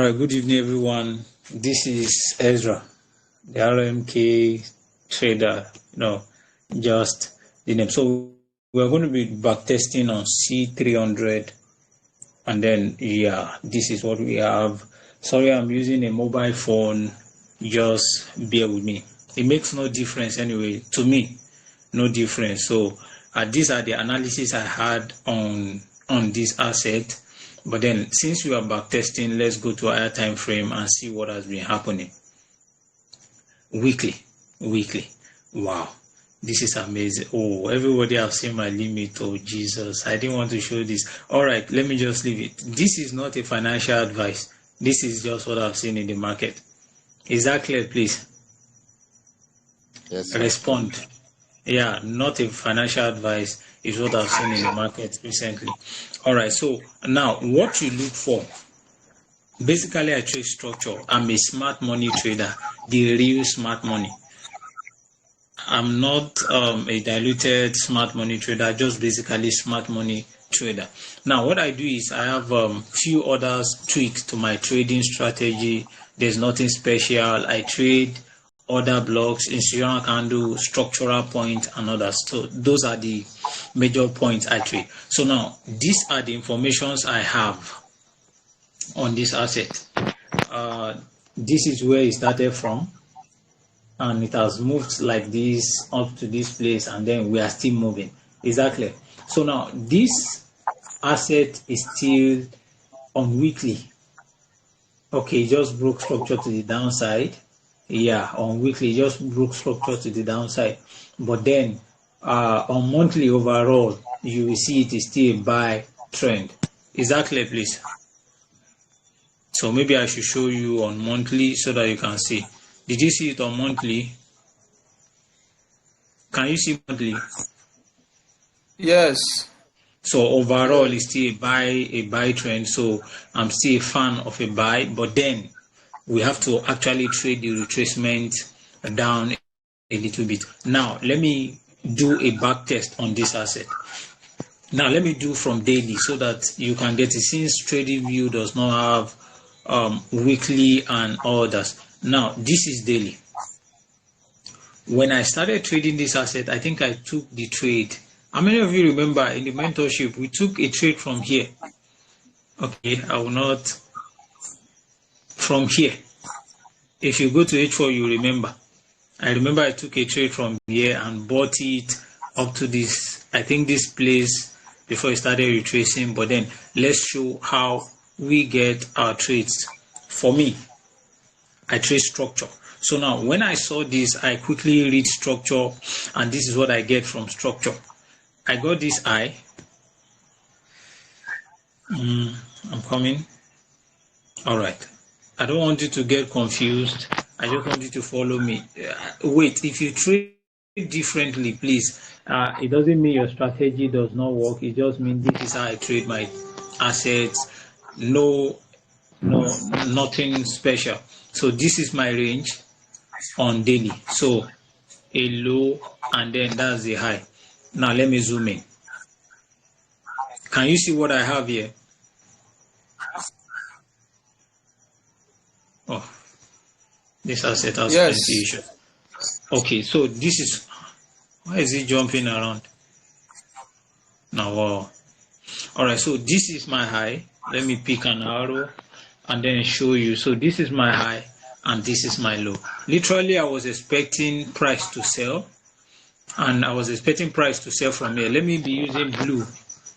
All right, good evening, everyone. This is Ezra, the RMK trader. Just the name. So we're going to be backtesting on C300, and then this is what we have. Sorry, I'm using a mobile phone. Just bear with me. It makes no difference anyway to me. No difference. So these are the analysis I had on this asset. But then, since we are backtesting, let's go to a higher time frame and see what has been happening. Weekly. Wow, this is amazing. Oh, everybody have seen my limit. Oh, Jesus, I didn't want to show this. All right, let me just leave it. This is not a financial advice. This is just what I've seen in the market. Is that clear, please? Yes, sir. Respond. Yeah, not a financial advice. Is what I've seen in the market recently. All right, so now what you look for, basically I trade structure. I'm a smart money trader, the real smart money. I'm not a diluted smart money trader, just basically smart money trader. Now what I do is I have few others tweaks to my trading strategy. There's nothing special. I trade other blocks, insurance candle, structural point, and others. So those are the major points I trade. So now these are the informations I have on this asset. This is where it started from, and it has moved like this up to this place, and then we are still moving. Exactly. So now this asset is still on weekly. Okay, just broke structure to the downside. Yeah, on weekly, just broke structure to the downside. But then on monthly overall, you will see it is still a buy trend. Is that clear, please? So maybe I should show you on monthly so that you can see. Did you see it on monthly? Can you see monthly? Yes. So overall, it's still a buy trend. So I'm still a fan of a buy, but then we have to actually trade the retracement down a little bit. Now, let me do a back test on this asset. Now, let me do from daily so that you can get it, since Trading View does not have weekly and others. Now, this is daily. When I started trading this asset, I think I took the trade. How many of you remember in the mentorship, we took a trade from here? Okay, I will not. From here. If you go to H4, you remember. I remember I took a trade from here and bought it up to this, I think this place before it started retracing. But then let's show how we get our trades. For me, I trade structure. So now when I saw this, I quickly read structure, and this is what I get from structure. I got this I. I'm coming. All right. I don't want you to get confused. I just want you to follow me. Wait, if you trade differently, please. It doesn't mean your strategy does not work. It just means this is how I trade my assets. No, nothing special. So this is my range on daily. So a low, and then that's the high. Now let me zoom in. Can you see what I have here? Oh, this asset has plenty issues. Okay, so this is, why is it jumping around? Now, wow. All right, so this is my high. Let me pick an arrow and then show you. So this is my high and this is my low. Literally, I was expecting price to sell, and I was expecting price to sell from here. Let me be using blue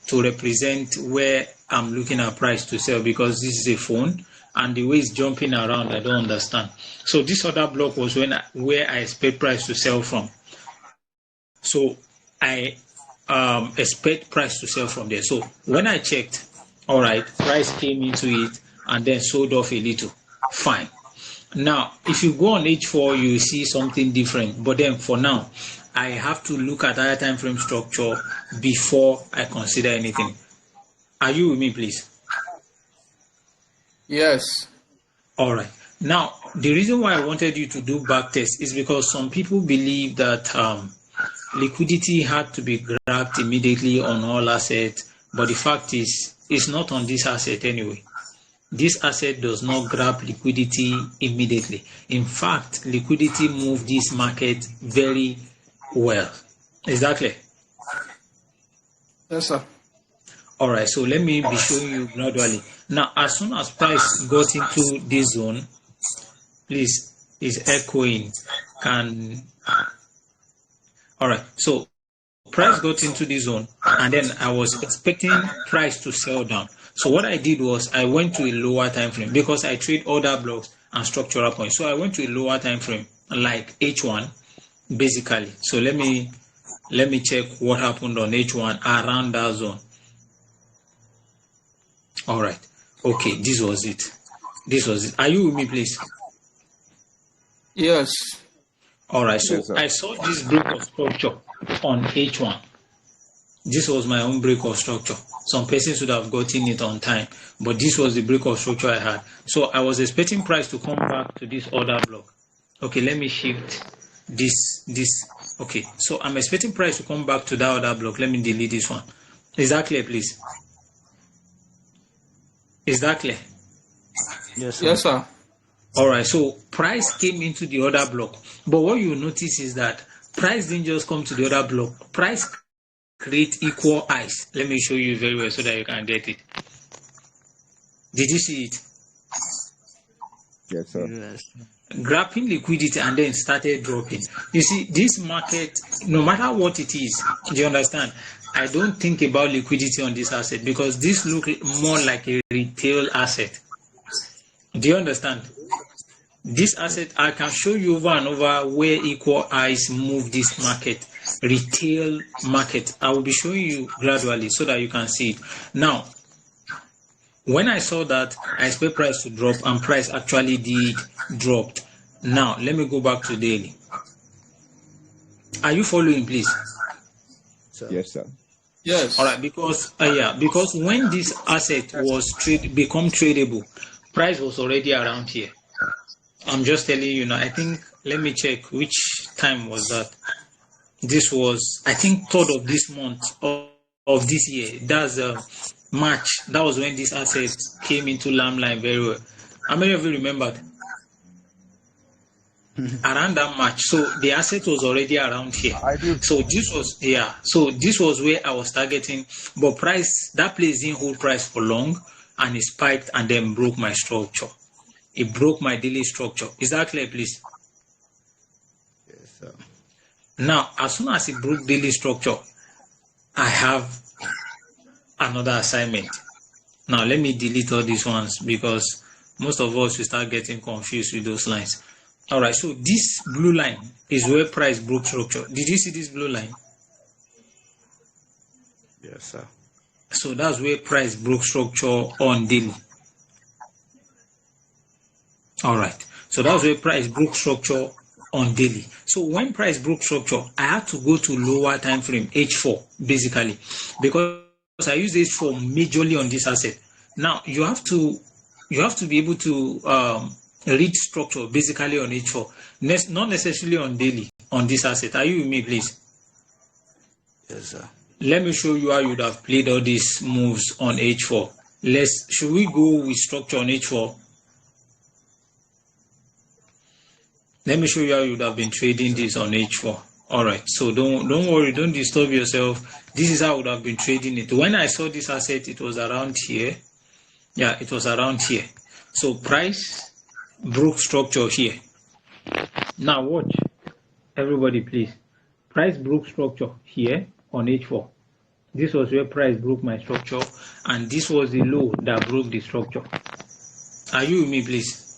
to represent where I'm looking at price to sell, because this is a phone. And the way it's jumping around, I don't understand. So this other block was where I expect price to sell from. So I expect price to sell from there. So when I checked, all right, price came into it and then sold off a little. Fine. Now, if you go on H4, you see something different. But then for now, I have to look at higher time frame structure before I consider anything. Are you with me, please? Yes. All right. Now, the reason why I wanted you to do back test is because some people believe that liquidity had to be grabbed immediately on all assets, but the fact is, it's not on this asset anyway. this asset does not grab liquidity immediately. In fact, liquidity moved this market very well. Is that clear? Yes, sir. All right, so let me be showing you gradually. Now, as soon as price got into this zone, please, is echoing. All right, so price got into this zone, and then I was expecting price to sell down. So what I did was I went to a lower time frame because I trade order blocks and structural points. So I went to a lower time frame like H1 basically. So let me check what happened on H1 around that zone. All right. Okay, this was it. Are you with me, please? Yes. All right. So Yes, sir. I saw this break of structure on H1. This was my own break of structure. Some persons would have gotten it on time, but this was the break of structure I had. So I was expecting price to come back to this order block. Okay, let me shift this. Okay, so I'm expecting price to come back to that order block. Let me delete this one. Is that clear, please? Is that clear? Yes, sir. Yes, sir. All right, so price came into the order block, but what you notice is that price didn't just come to the order block. Price create equal highs. Let me show you very well so that you can get it. Did you see it? Yes, sir. Yes. Grabbing liquidity and then started dropping. You see, this market, no matter what it is, do you understand? I don't think about liquidity on this asset because this looks more like a retail asset. Do you understand? This asset, I can show you over and over where equal highs move this market, retail market. I will be showing you gradually so that you can see it. Now, when I saw that, I expect price to drop, and price actually did dropped. Now, let me go back to daily. Are you following, please? Yes, sir. Yes. All right, because when this asset was become tradable, price was already around here. I'm just telling you now. I think, let me check which time was that. This was, I think, 3rd of this month of this year. That's March. That was when this asset came into line very well. How many of you remembered? Around that March. So the asset was already around here. I do. So this was, so this was where I was targeting, but price, that place didn't hold price for long, and it spiked and then broke my structure. It broke my daily structure. Is that clear, please? Yes, sir. Now, as soon as it broke daily structure, I have another assignment. Now, let me delete all these ones because most of us will start getting confused with those lines. All right, so this blue line is where price broke structure. Did you see this blue line? Yes, sir. So that's where price broke structure on daily. All right, so that's where price broke structure on daily. So when price broke structure, I had to go to lower time frame, H4, basically, because I use H4 majorly on this asset. Now you have to be able to read structure basically on H4, not necessarily on daily on this asset. Are you with me, please? Yes, sir. Let me show you how you would have played all these moves on H4. Should we go with structure on H4? Let me show you how you would have been trading this on H4. All right, so don't worry, don't disturb yourself. This is how I would have been trading it. When I saw this asset, it was around here. Yeah, it was around here. So price broke structure here. Now watch, everybody, please. Price broke structure here on H4. This was where price broke my structure, and this was the low that broke the structure. Are you with me, please?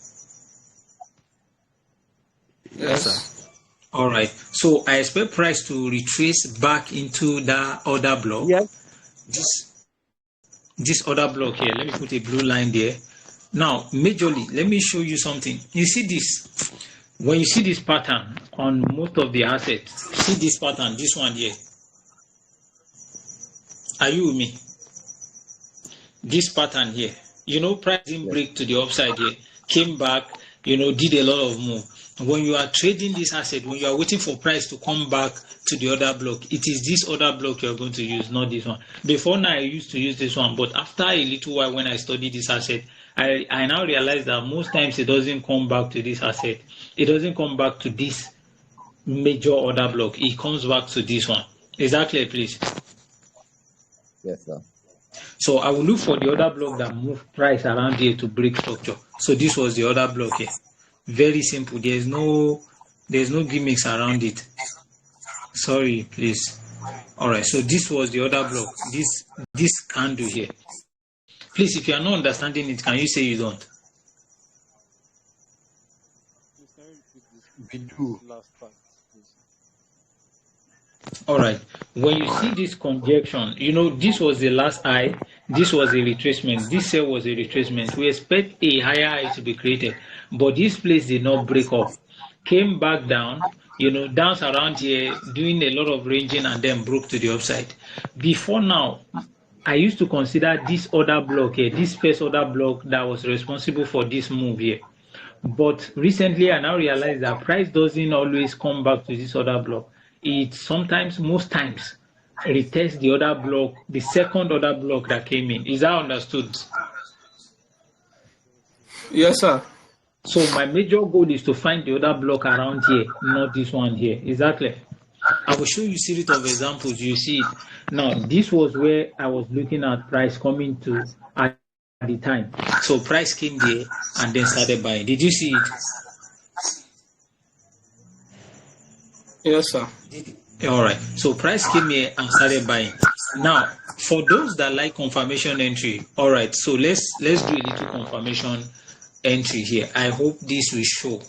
Yes. Sir. All right. So I expect price to retrace back into that other block. Yes. This other block here. Let me put a blue line there. Now, majorly, let me show you something. You see this? When you see this pattern on most of the assets, see this pattern, this one here. Are you with me? This pattern here. You know, price didn't break to the upside here, came back, did a lot of move. When you are trading this asset, when you are waiting for price to come back to the other block, it is this other block you are going to use, not this one. Before now, I used to use this one, but after a little while, when I studied this asset, I now realize that most times it doesn't come back to this asset. It doesn't come back to this major order block. It comes back to this one. Is that clear, please? Yes, sir. So I will look for the other block that move price around here to break structure. So this was the other block here. Very simple. There's no gimmicks around it. Sorry, please. All right. So this was the other block. This candle here. Please, if you are not understanding it, can you say you don't? We do. All right. When you see this conjunction, this was the last high. This was a retracement. This sell was a retracement. We expect a higher high to be created, but this place did not break up. Came back down, dance around here, doing a lot of ranging, and then broke to the upside. Before now, I used to consider this other block here, this first order block that was responsible for this move here. But recently, I now realize that price doesn't always come back to this other block. It sometimes, most times, retests the other block, the second order block that came in. Is that understood? Yes, sir. So my major goal is to find the other block around here, not this one here. Is that clear? I will show you a series of examples. You see it. Now, this was where I was looking at price coming to at the time. So price came there and then started buying. Did you see it? Yes, sir. All right. So price came here and started buying. Now, for those that like confirmation entry, all right. So let's do a little confirmation entry here. I hope this will show.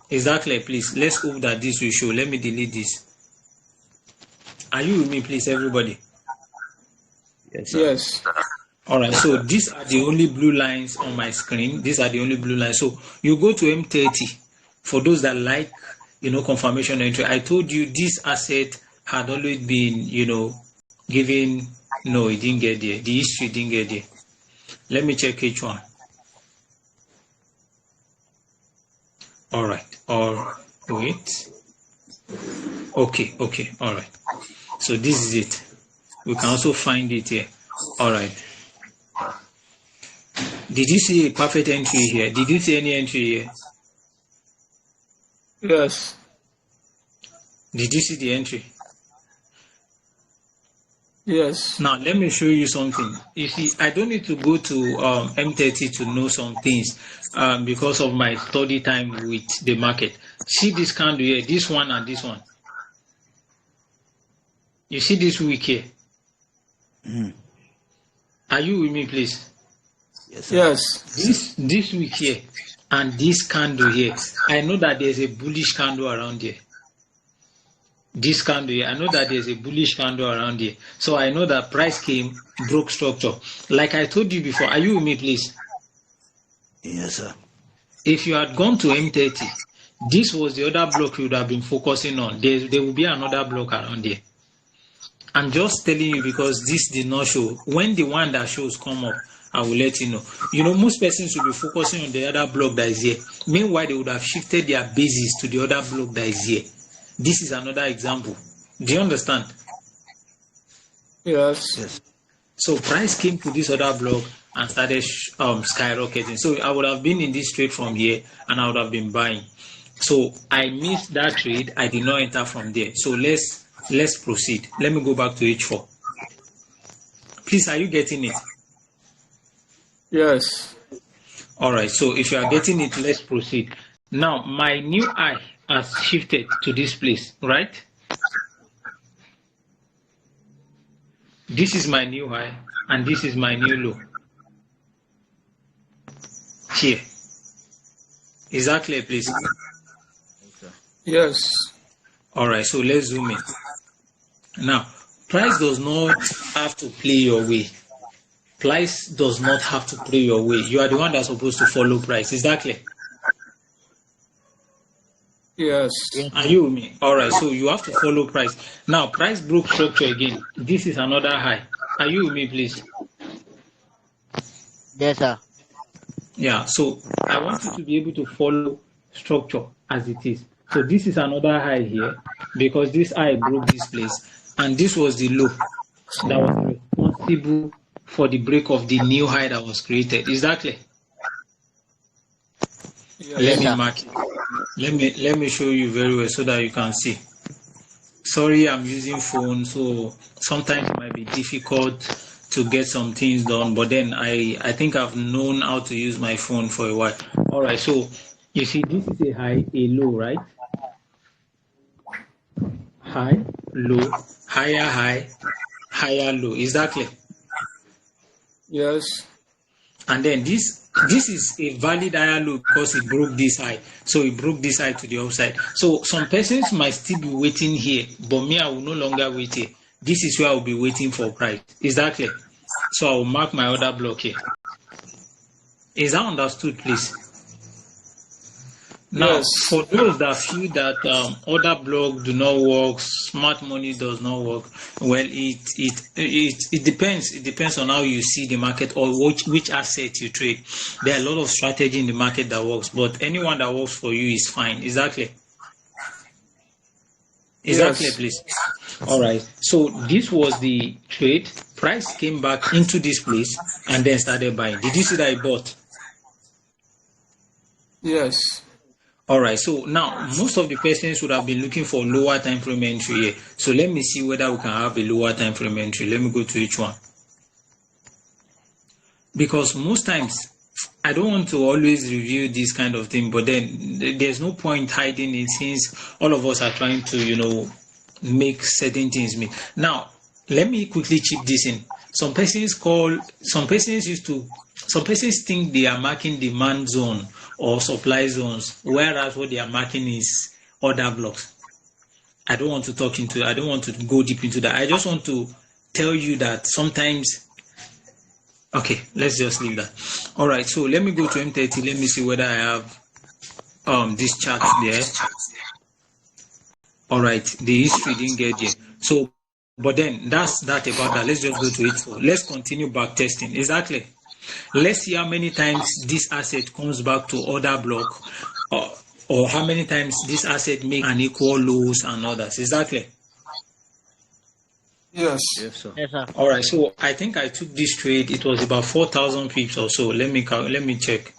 Is that clear, please? Let's hope that this will show. Let me delete this. Are you with me, please, everybody? Yes, sir. Yes. All right. So these are the only blue lines on my screen. These are the only blue lines. So you go to M30 for those that like, confirmation entry. I told you this asset had always been, given. No, it didn't get there. The history didn't get there. Let me check each one. All right. Or wait. Okay. All right. So this is it. We can also find it here. All right. Did you see a perfect entry here? Did you see any entry here? Yes. Did you see the entry? Yes. Now, let me show you something. You see, I don't need to go to M30 to know some things because of my study time with the market. See this candle here, this one and this one. You see this wick here? Are you with me, please? Yes, sir. Yes. This wick here and this candle here, I know that there's a bullish candle around here. This candle here, I know that there's a bullish candle around here. So I know that price came, broke structure. Like I told you before, are you with me, please? Yes, sir. If you had gone to M30, this was the other block you would have been focusing on. There will be another block around here. I'm just telling you because this did not show. When the one that shows come up, I will let you know. Most persons will be focusing on the other block that is here. Meanwhile, they would have shifted their bases to the other block that is here. This is another example. Do you understand? Yes. So price came to this other block and started skyrocketing. So I would have been in this trade from here and I would have been buying. So I missed that trade. I did not enter from there. So let's proceed. Let me go back to H4. Please, are you getting it? Yes. All right. So if you are getting it, let's proceed. Now, my new high has shifted to this place, right? This is my new high and this is my new low. Here. Is that clear, please? Yes. All right. So let's zoom in. Now, price does not have to play your way. Price does not have to play your way. You are the one that's supposed to follow price. Is that clear? Yes. Are you with me? All right. So you have to follow price. Now, price broke structure again. This is another high. Are you with me, please? Yes, sir. Yeah. So I want you to be able to follow structure as it is. So this is another high here because this high broke this place. And this was the low that was responsible for the break of the new high that was created. Is that clear? Let me Yes. mark it. Let me show you very well so that you can see. Sorry, I'm using phone, so sometimes it might be difficult to get some things done. But then I think I've known how to use my phone for a while. All right, so you see, this is a high, a low, right? High, low, higher, higher, low. Is that clear? Yes. And then this is a valid higher low because it broke this high. So it broke this high to the upside. So some persons might still be waiting here, but me, I will no longer wait here. This is where I will be waiting for price. Is that clear? So I will mark my order block here. Is that understood, please? Now, Yes. for those that feel that order block do not work, smart money does not work, well, it depends. It depends on how you see the market or which asset you trade. There are a lot of strategy in the market that works, but anyone that works for you is fine. Is that clear? Is that clear, Yes. please? All right. So this was the trade. Price came back into this place and then started buying. Did you see that I bought? Yes. All right, so now most of the persons would have been looking for lower time frame entry here. So let me see whether we can have a lower time frame entry. Let me go to each one. Because most times I don't want to always review this kind of thing, but then there's no point hiding it since all of us are trying to, make certain things meet. Now, let me quickly chip this in. Some persons think they are marking demand zone or supply zones, whereas what they are marking is order blocks. I don't want to go deep into that. I just want to tell you that sometimes, okay, let's just leave that. All right, so let me go to M30. Let me see whether I have this chart there. All right, the history didn't get there. So, but then that's that about that. Let's just go to it. So let's continue back testing. Exactly. Let's see how many times this asset comes back to order block, or how many times this asset make an equal lows and others. Exactly. Yes. Yes, sir. All right. So I think I took this trade. It was about 4,000 pips or so. Let me check.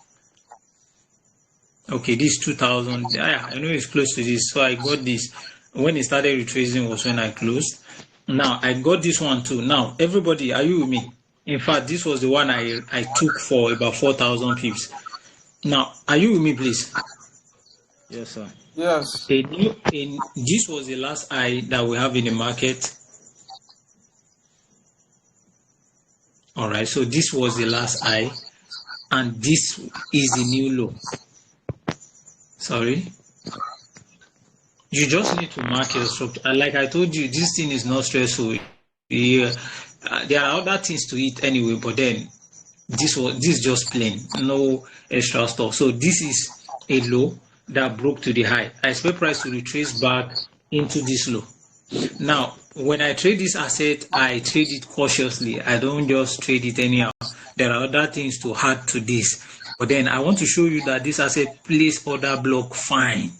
Okay, this 2,000. Yeah, I know it's close to this. So I got this. When it started retracing was when I closed. Now I got this one too. Now everybody, are you with me? In fact, this was the one I took for about 4,000 pips. Now, are you with me, please? Yes, sir. Yes. This was the last high that we have in the market. All right, so this was the last high, and this is the new low. Sorry. You just need to mark your structure. Like I told you, this thing is not stressful. Yeah, there are other things to it anyway, but then this is just plain, no extra stuff. So this is a low that broke to the high. I expect price to retrace back into this low. Now, when I trade this asset, I trade it cautiously. I don't just trade it anyhow. There are other things to add to this. But then I want to show you that this asset plays order block fine.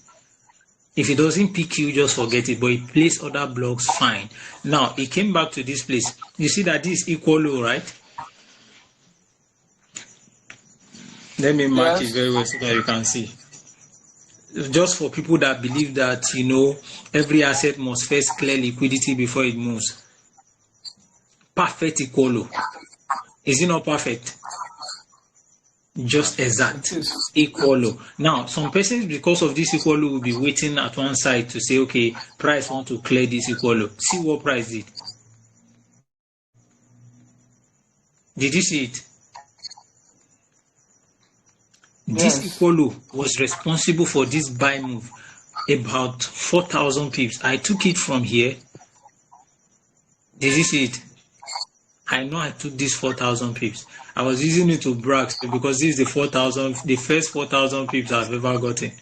If it doesn't pick you, just forget it. But it plays other blocks fine. Now, it came back to this place. You see that this is equal low, right? Let me mark it very well so that you can see. Just for people that believe that, every asset must first clear liquidity before it moves. Perfect equal low. Is it not perfect? Just exact equal low. Now, some persons, because of this equal low, will be waiting at one side to say, okay, price want to clear this equal low. See what price did. Did you see it? This equal low was responsible for this buy move, about 4,000 pips. I took it from here. Did you see it? I know I took this 4,000 pips. I was using it to brag because this is the first 4,000 pips I've ever gotten.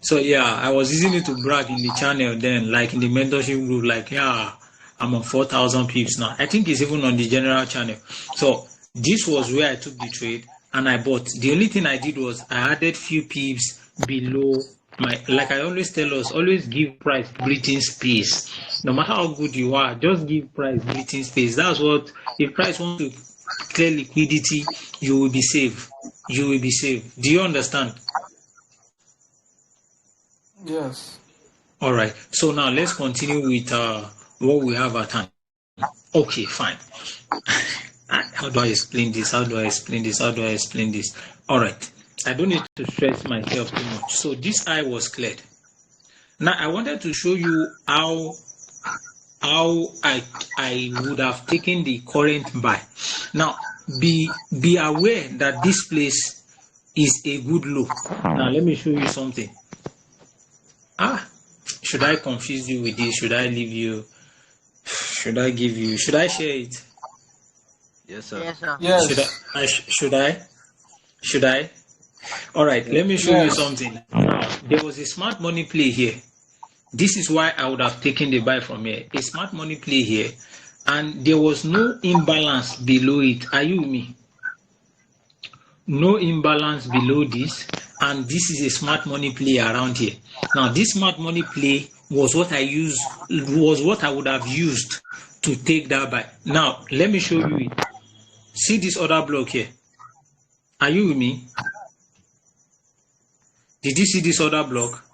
So yeah, I was using it to brag in the channel then, like in the mentorship group, like, yeah, I'm on 4,000 pips now. I think it's even on the general channel. So this was where I took the trade and I bought. The only thing I did was I added few pips below like I always tell us, always give price breathing space. No matter how good you are, just give price breathing space. That's what, if price wants to clear liquidity, you will be safe. You will be safe. Do you understand? Yes. All right. So now let's continue with what we have at hand. Okay, fine. How do I explain this? How do I explain this? How do I explain this? All right. I don't need to stress myself too much. So this eye was cleared. Now I wanted to show you how I would have taken the current buy. Now be aware that this place is a good low. Now let me show you something. Should I confuse you with this? Should I leave you? Should I give you? Should I share it? Yes, sir. Yes, sir. Yes. Should I? All right, let me show you something. There was a smart money play here. This is why I would have taken the buy from here. A smart money play here, and there was no imbalance below it. Are you with me? No imbalance below this, and this is a smart money play around here. Now, this smart money play was what I would have used to take that buy. Now, let me show you it. See this other block here. Are you with me? Did you see this other block?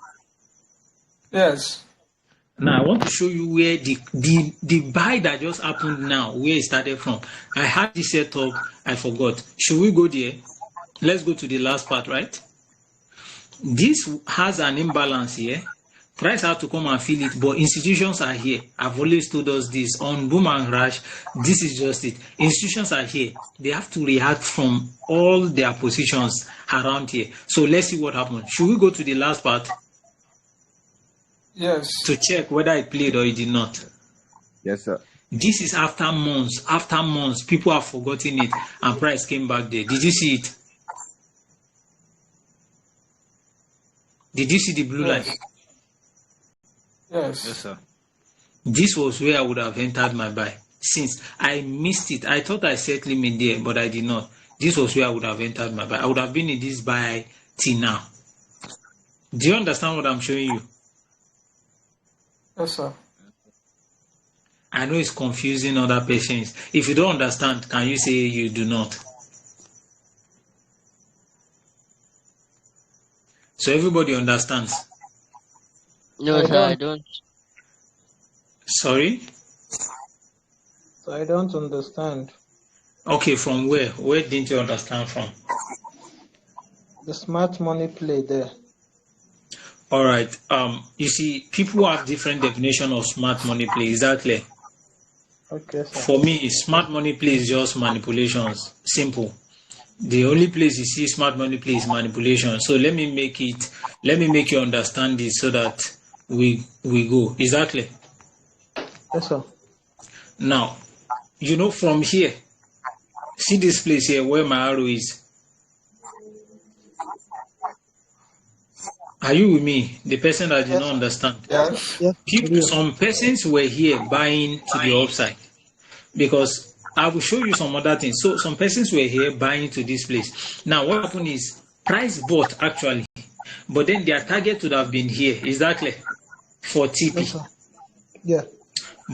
Yes. Now I want to show you where the buy that just happened now, where it started from. I had this set up, I forgot. Should we go there? Let's go to the last part, right? This has an imbalance here. Price have to come and fill it, but institutions are here. I've always told us this on boom and crash. This is just it. Institutions are here. They have to react from all their positions around here. So let's see what happened. Should we go to the last part? Yes. To check whether it played or it did not. Yes, sir. This is after months. After months, people have forgotten it, and price came back there. Did you see it? Did you see the blue Yes. line? Yes. Yes, sir. This was where I would have entered my buy. Since I missed it, I thought I set limit there, but I did not. This was where I would have entered my buy. I would have been in this buy till now. Do you understand what I'm showing you? Yes, sir. I know it's confusing other patients. If you don't understand, can you say you do not? So everybody understands. No, sir, I don't. Sorry? So I don't understand. Okay, from where? Where didn't you understand from? The smart money play there. All right. You see, people have different definition of smart money play. Is that clear? Okay, sir. For me, smart money play is just manipulations. Simple. The only place you see smart money play is manipulation. So let me make you understand this so that we go. Is that clear? Yes, sir. Now, you know, from here, see this place here where my arrow is. Are you with me? The person that did not understand. Yes. Yes. Some persons were here buying to the upside, because I will show you some other things. So some persons were here buying to this place. Now what happened is price bought actually, but then their target would have been here. Is that clear? For TP. Yes, sir. Yeah.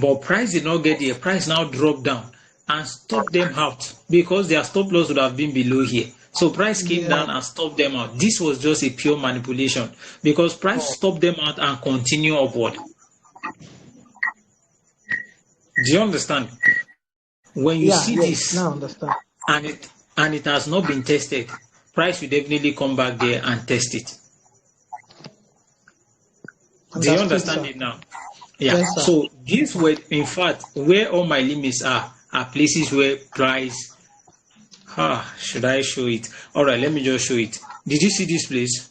But price did not get there. Price now dropped down and stopped them out because their stop loss would have been below here. So price came down and stopped them out. This was just a pure manipulation because price stopped them out and continue upward. Do you understand? When you see this, now I understand. and it has not been tested, price will definitely come back there and test it. Do you understand it now? Yeah. Yes, sir. So these were, in fact, where all my limits are places where price. Should I show it? All right, let me just show it. Did you see this place?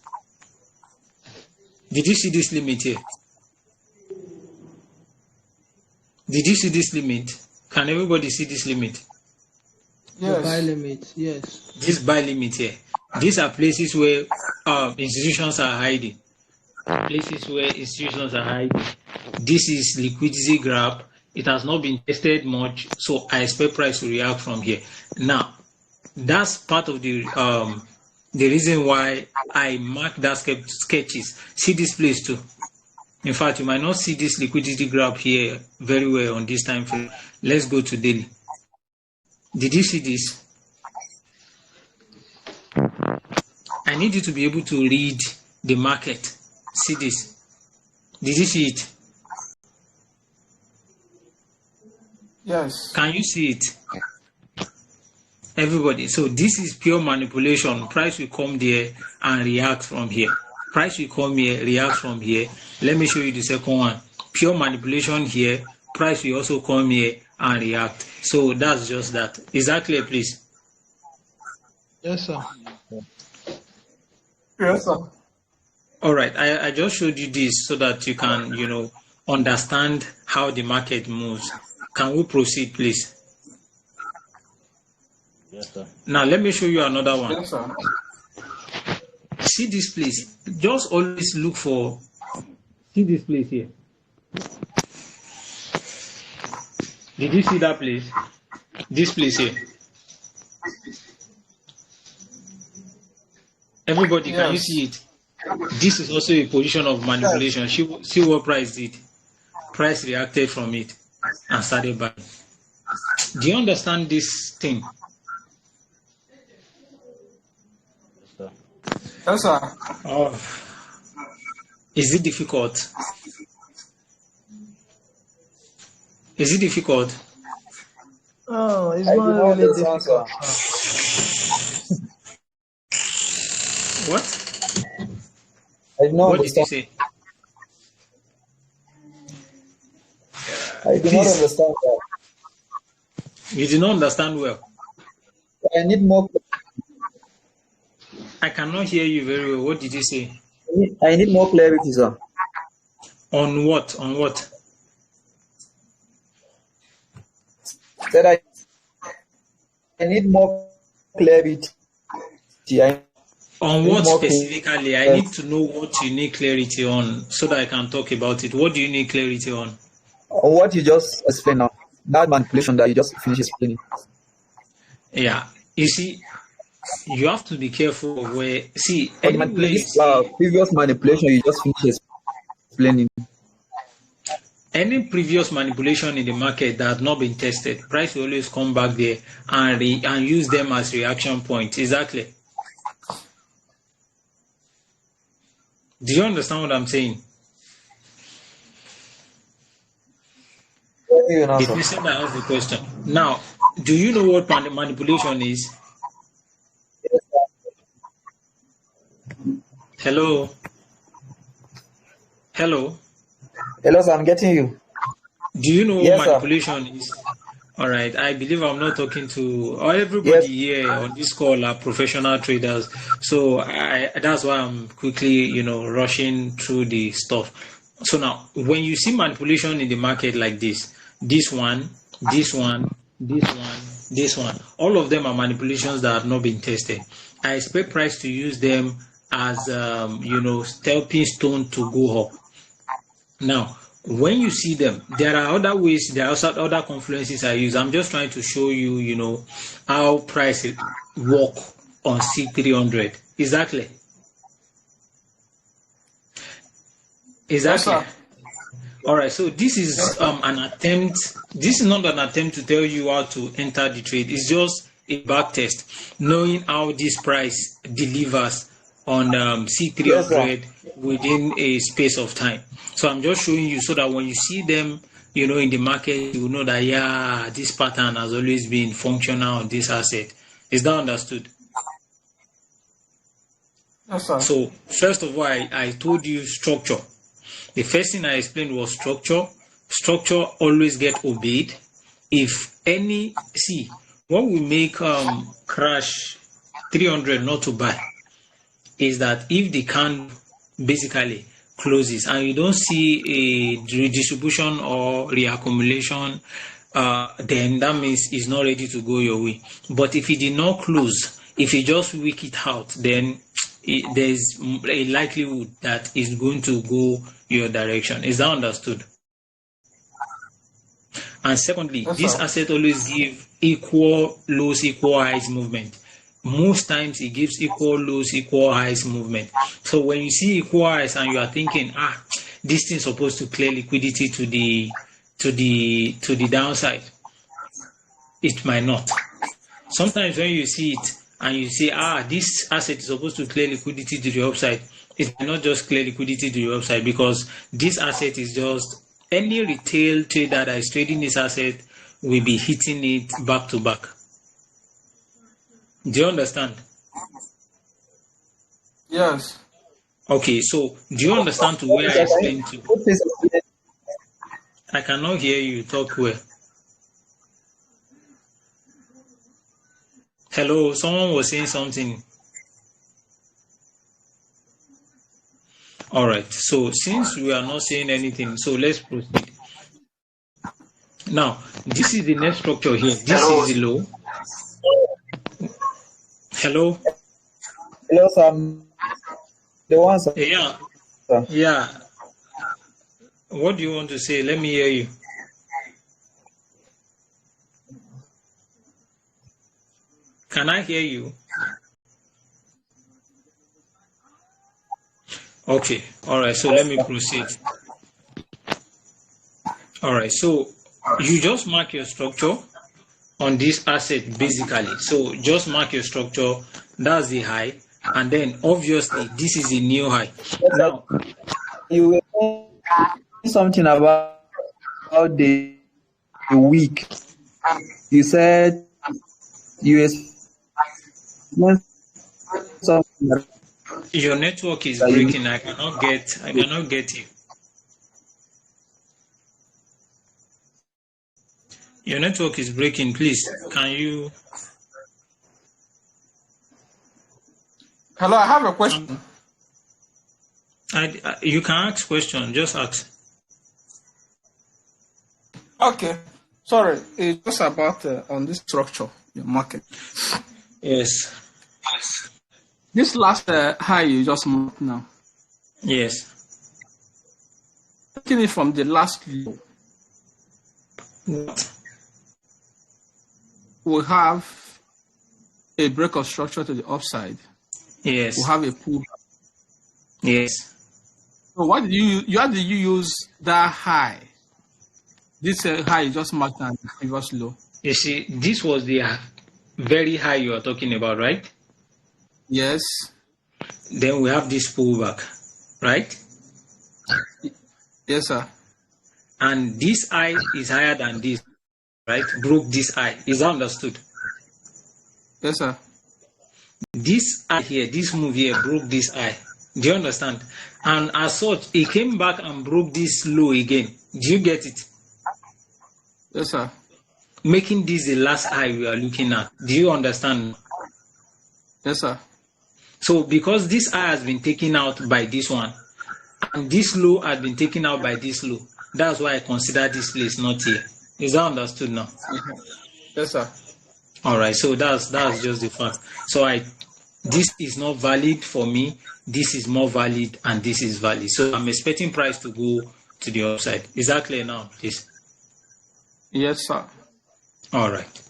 Did you see this limit here? Did you see this limit? Can everybody see this limit? The buy Yes. limit, yes. This buy limit here. These are places where institutions are hiding. Places where institutions are hiding. This is liquidity grab. It has not been tested much, so I expect price to react from here. Now, that's part of the reason why I mark that sketches. See this place too. In fact, you might not see this liquidity grab here very well on this time frame. Let's go to daily. Did you see this? I need you to be able to read the market. See this? Did you see it? Yes. Can you see it? Everybody. So this is pure manipulation. Price will come there and react from here. Price will come here, react from here. Let me show you the second one. Pure manipulation here. Price will also come here and react. So that's just that. Is that clear, please? Yes, sir. Yes, sir. All right. I just showed you this so that you can, understand how the market moves. Can we proceed, please? Yes, sir. Now, let me show you another one. Yes, sir. See this place. Just always look for. See this place here. Did you see that place? This place here. Everybody, can you Yes. see it? This is also a position of manipulation. See what price did. Price reacted from it and started buying. Do you understand this thing? Yes, sir. Yes, sir. Oh, is it difficult? Is it difficult? Oh, it's I not do not really understand, difficult, sir. sir. What? I do not What did you understand. say? I do not Please. understand that. You did not understand well. I need more. I cannot hear you very well. What did you say? I need more clarity, sir. On what? On what? Said I need more clarity. On Need what more specifically? I need to know what you need clarity on so that I can talk about it. What do you need clarity on? On what you just explained now. That manipulation that you just finished explaining. Yeah. You see, you have to be careful of where. See, For the anywhere you manipulation, see previous manipulation you just finished explaining. any previous manipulation in the market that has not been tested, price will always come back there and use them as reaction point. Exactly. Do you understand what I'm saying? You know, The sir. person that asked the question. Now, do you know what manipulation is? Hello? Hello? Hello, sir, I'm getting you. Do you know what Yes, sir. manipulation is? All right. I believe I'm not talking to everybody here on this call are professional traders. So that's why I'm quickly, rushing through the stuff. So now, when you see manipulation in the market like this one, this one, this one, this one, all of them are manipulations that have not been tested. I expect price to use them as, stepping stone to go up. Now, when you see them, there are other ways, there are also other confluences I use. I'm just trying to show you, how price work on C300. Exactly. Yes, sir. All right. So this is an attempt. This is not an attempt to tell you how to enter the trade. It's just a back test, knowing how this price delivers on C300 within a space of time. So I'm just showing you so that when you see them, in the market, you will know that, yeah, this pattern has always been functional on this asset. Is that understood? Yes, sir. So first of all, I told you structure. The first thing I explained was structure. Structure always get obeyed. If any, see, what will make crash 300 not to buy is that if the candle basically closes and you don't see a redistribution or reaccumulation, then that means it's not ready to go your way. But if it did not close, if you just wick it out, then there's a likelihood that it's going to go your direction. Is that understood? And secondly, Yes, this sir. asset always give equal lows, equal highs movement. Most times it gives equal lows, equal highs movement. So when you see equal highs and you are thinking, this thing is supposed to clear liquidity to the downside, it might not. sometimes when you see it and you say, this asset is supposed to clear liquidity to the upside, it may not just clear liquidity to the upside, because this asset is just, any retail trader that is trading this asset will be hitting it back to back. Do you understand? Yes. Okay, so do you understand to where I explained to? I cannot hear you talk well. Hello, someone was saying something. All right, so since we are not saying anything, so let's proceed. Now, this is the next structure here. This is the low. Hello? Hello, Sam. The one, sir. Yeah. Yeah. What do you want to say? Let me hear you. Can I hear you? Okay. All right. So let me proceed. All right. So you just mark your structure on this asset basically. So just mark your structure. That's the high. And then obviously this is a new high. Now you were saying something about the week. You said you explained something. Your network is breaking. I cannot get you. Your network is breaking. Please, can you? Hello, I have a question. You can ask question. Just ask. Okay. Sorry, it's just about on this structure, your market. Yes. This last high you just marked now. Yes. Taking it from the last low, What? we have a break of structure to the upside. Yes. We have a pull. Yes. So how did you use that high? This high you just marked and the previous low. You see, this was the very high you are talking about, right? Yes. Then we have this pullback, right? Yes, sir. And this high is higher than this, right? Broke this high. Is that understood? Yes, sir. This high here, this move here broke this high. Do you understand? And as such, it came back and broke this low again. Do you get it? Yes, sir. Making this the last high we are looking at. Do you understand? Yes, sir. So because this high has been taken out by this one, and this low has been taken out by this low, that's why I consider this place not here. Is that understood now? Yes, sir. All right. So that's just the fact. So this is not valid for me. This is more valid, and this is valid. So I'm expecting price to go to the upside. Is that clear now, please? Yes, sir. All right.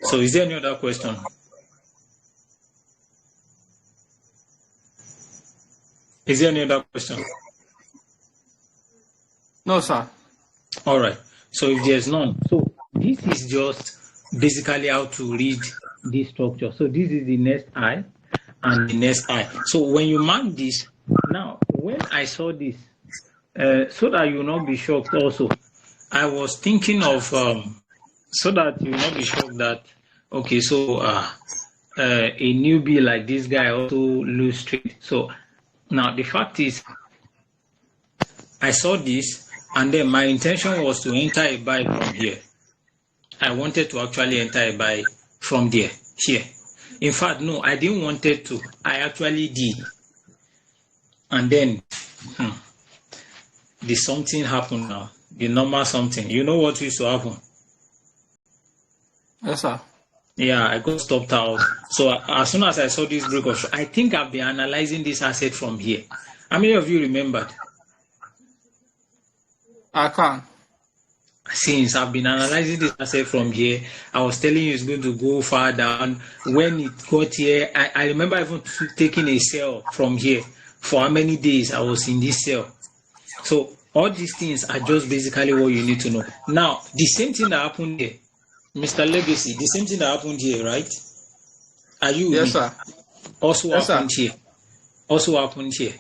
So is there any other question? Is there any other question? No, sir. All right. So if there's none, so this is just basically how to read this structure. So this is the next high and the next high. So when you mark this, now when I saw this, so that you will not be shocked also, I was thinking of, so that you will not be shocked that, okay, so a newbie like this guy also lose trade. So now the fact is, I saw this, and then my intention was to enter a buy from here. I wanted to actually enter a buy from there, here. In fact, no, I didn't want it to. I actually did. And then, the something happened now. The normal something. You know what used to happen? Yes, sir. Yeah, I got stopped out. So as soon as I saw this break of, I think I've been analyzing this asset from here. How many of you remembered? I can. Since I've been analyzing this asset from here, I was telling you it's going to go far down. When it got here, I remember even taking a sell from here. For how many days I was in this sell. So all these things are just basically what you need to know. Now, the same thing that happened here, Mr. Legacy, the same thing that happened here, right? Are you with Yes, me? sir. Also Yes, sir. happened here. Also happened here.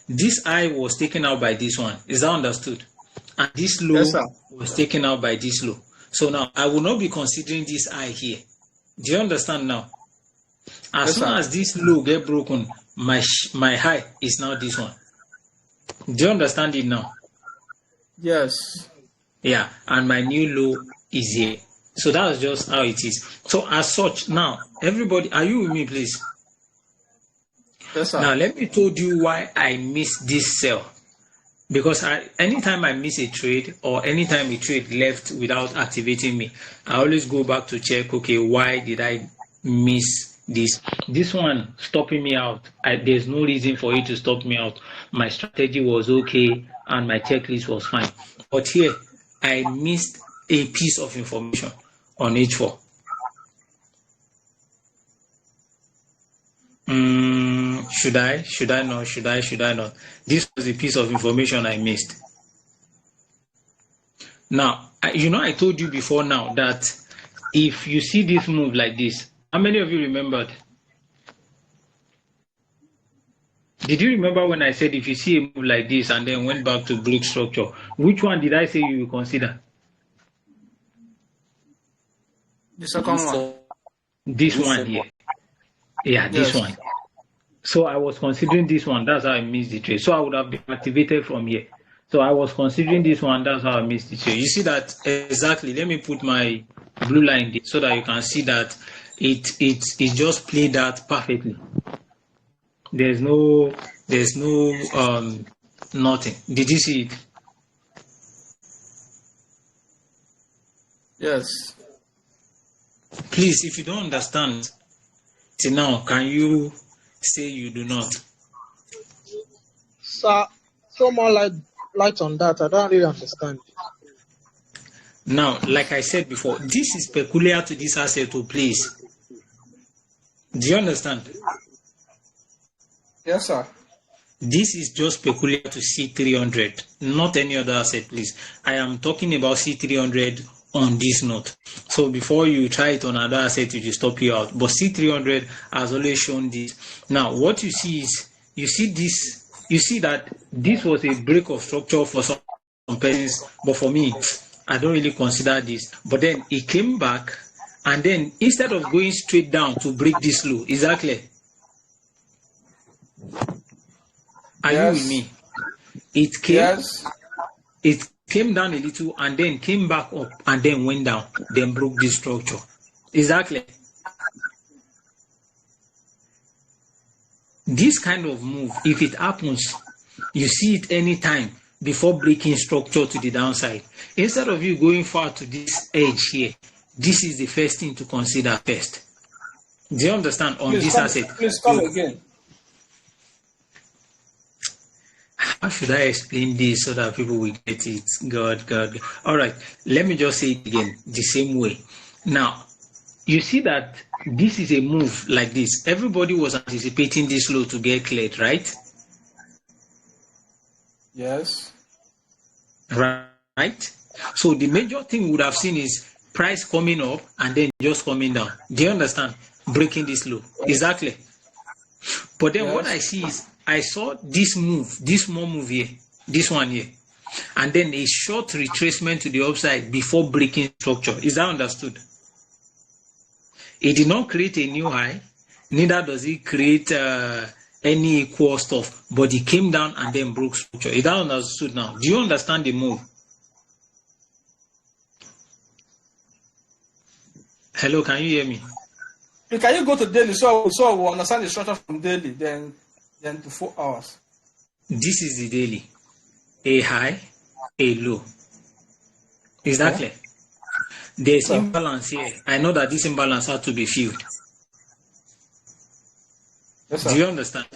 This high was taken out by this one. Is that understood? And this low Yes, sir. was taken out by this low. So now I will not be considering this high here. Do you understand now? As Yes, soon sir. as this low get broken, my high is now this one. Do you understand it now? Yes. Yeah, and my new low is here. So that's just how it is. So as such, now everybody, are you with me, please? Yes, sir. Now let me tell you why I miss this sell. Because anytime I miss a trade or anytime a trade left without activating me, I always go back to check, okay, why did I miss this? This one stopping me out. There's no reason for it to stop me out. My strategy was okay and my checklist was fine. But here, I missed a piece of information on H4. Should I not? This was a piece of information I missed. Now, I told you before now that if you see this move like this, how many of you remembered? Did you remember when I said if you see a move like this and then went back to break structure, which one did I say you will consider? The second one. This one here. Yeah, this Yes. one. So I was considering this one. That's how I missed the trade. So I would have been activated from here. So I was considering this one. That's how I missed the trade. You see that exactly. Let me put my blue line there so that you can see that it just played that perfectly. There's no nothing. Did you see it? Yes. Please, if you don't understand, till now, can you say you do not? Sir, throw more light on that. I don't really understand. Now, like I said before, this is peculiar to this asset to place. Do you understand? Yes, sir. This is just peculiar to C300, not any other asset, please. I am talking about C300 on this note. So before you try it on another asset, it will stop you out. But C300 has always shown this. Now, what you see is, you see that this was a break of structure for some persons, but for me, I don't really consider this. But then it came back, and then instead of going straight down to break this low, is that clear? Are you with me? It came down a little and then came back up and then went down, then broke this structure. Is that clear? This kind of move, if it happens, you see it anytime before breaking structure to the downside. Instead of you going far to this edge here, this is the first thing to consider first. Do you understand on this asset? Please come again. How should I explain this so that people will get it? God. All right, let me just say it again the same way. Now, you see that this is a move like this. Everybody was anticipating this low to get cleared, right? Yes. Right? So the major thing we would have seen is price coming up and then just coming down. Do you understand? Breaking this low. Exactly. But then what I see is I saw this move, this small move here, this one here, and then a short retracement to the upside before breaking structure. Is that understood? It did not create a new high, neither does it create any equal stuff, but it came down and then broke structure. Is that understood now? Do you understand the move? Hello, can you hear me? Can you go to daily so we understand the structure from daily, then to 4 hours? This is the daily. A high, a low. Is that clear? There's imbalance here. I know that this imbalance had to be filled. Yes, sir. Do you understand?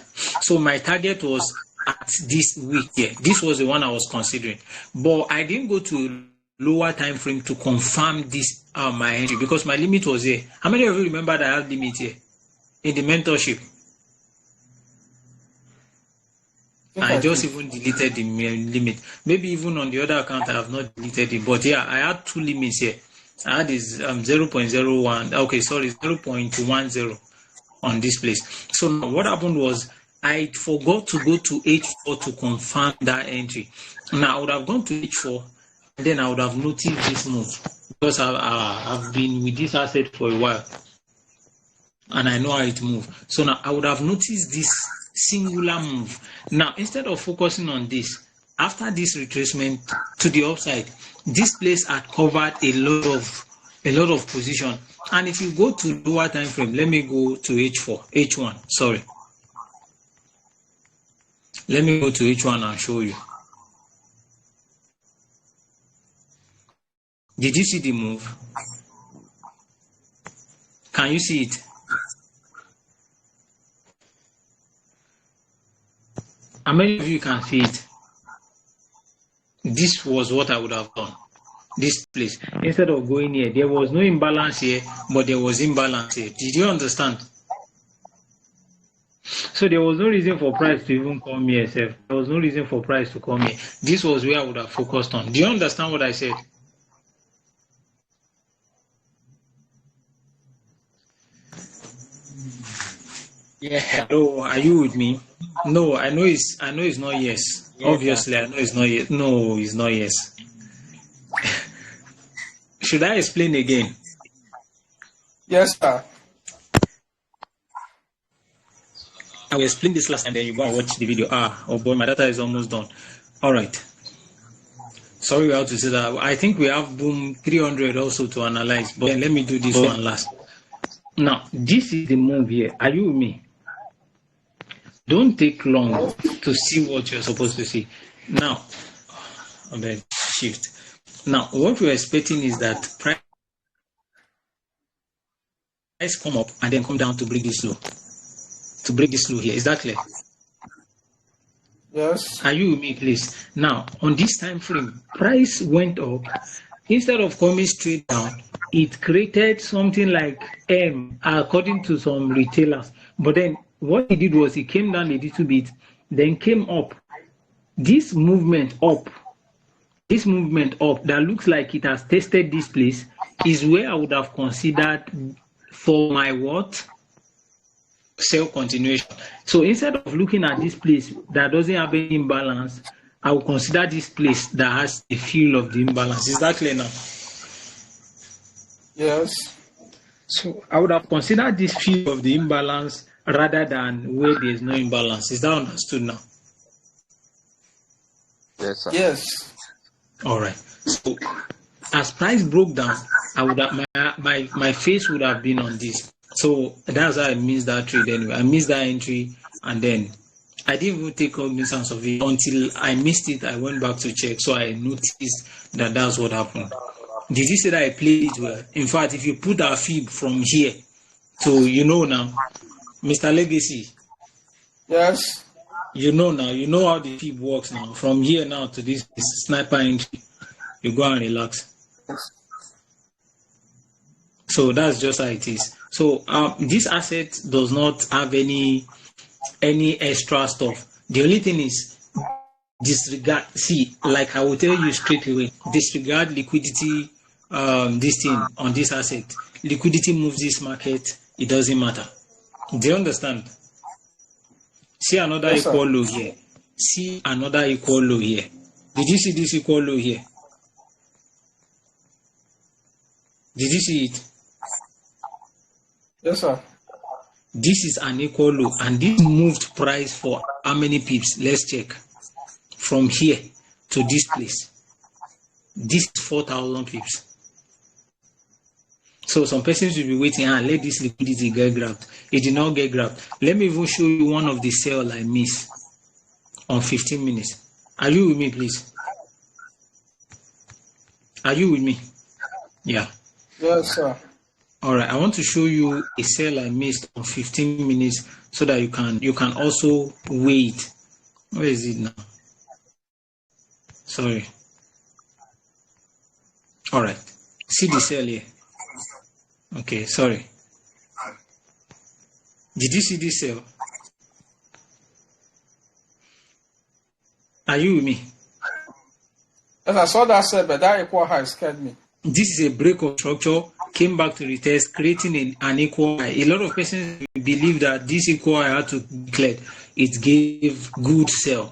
So my target was at this week here. This was the one I was considering. But I didn't go to lower time frame to confirm this my entry because my limit was here. How many of you remember that I had limit here in the mentorship? I just even deleted the limit. Maybe even on the other account I have not deleted it. But yeah, I had two limits here. I had this 0.01. Okay, sorry, 0.10 on this place. So now what happened was I forgot to go to H4 to confirm that entry. Now I would have gone to H4 and then I would have noticed this move because I've been with this asset for a while and I know how it moves. So now I would have noticed this singular move. Now instead of focusing on this, after this retracement to the upside, this place had covered a lot of position. And if you go to lower time frame, let me go to H1, sorry. Let me go to H1 and show you. Did you see the move? Can you see it? How many of you can see it? This was what I would have done. This place, instead of going here, there was no imbalance here, but there was imbalance here. Did you understand? So there was no reason for price to even come here, sir. There was no reason for price to come here. This was where I would have focused on. Do you understand what I said? Yes, sir. Hello, are you with me? No, I know it's not yes. Yes, Obviously, sir. I know it's not yes. No, it's not yes. Should I explain again? Yes, sir. I will explain this last time, then you go and watch the video. Oh boy, my data is almost done. All right. Sorry, we have to say that. I think we have boom 300 also to analyze, but let me do this one last. Now, this is the move here. Are you with me? Don't take long to see what you're supposed to see. Now, okay, shift. Now, what we're expecting is that price come up and then come down to break this low. To break this low here. Is that clear? Yes. Are you with me, please? Now, on this time frame, price went up. Instead of coming straight down, it created something like M, according to some retailers. But then what it did was it came down a little bit, then came up. This movement up that looks like it has tested this place is where I would have considered for my what? Sell continuation. So instead of looking at this place that doesn't have any imbalance, I will consider this place that has a feel of the imbalance. Is that clear now? Yes. So I would have considered this feel of the imbalance rather than where there is no imbalance. Is that understood now? Yes, sir. Yes. All right. So as price broke down, I would have my face would have been on this. So that's how I missed that trade anyway. I missed that entry and then I didn't even take cognizance of it until I missed it. I went back to check. So I noticed that that's what happened. Did you say that I played it well? In fact, if you put our fib from here to, now, Mr. Legacy, Yes. now, how the fib works now. From here now to this sniper entry, you go and relax. So that's just how it is. So this asset does not have any extra stuff. The only thing is disregard. See, like I will tell you straight away, disregard liquidity. This thing on this asset, liquidity moves this market. It doesn't matter. Do you understand? See another Yes, sir. equal low here. See another equal low here. Did you see this equal low here? Did you see it? Yes, sir. This is an equal low, and this moved price for how many pips? Let's check. From here to this place. This is 4,000 pips. So some persons will be waiting and let this liquidity get grabbed. It did not get grabbed. Let me even show you one of the sell I missed on 15 minutes. Are you with me, please? Are you with me? Yeah. Yes, sir. All right. I want to show you a sell I missed on 15 minutes so that you can also wait. Where is it now? Sorry. All right. See the sell here. Okay, sorry. Did you see this sell? Are you with me? Yes, I saw that set, but that equal high scared me. This is a break of structure, came back to retest, creating an equal high. A lot of persons believe that this equal high had to be declared. It gave good sell.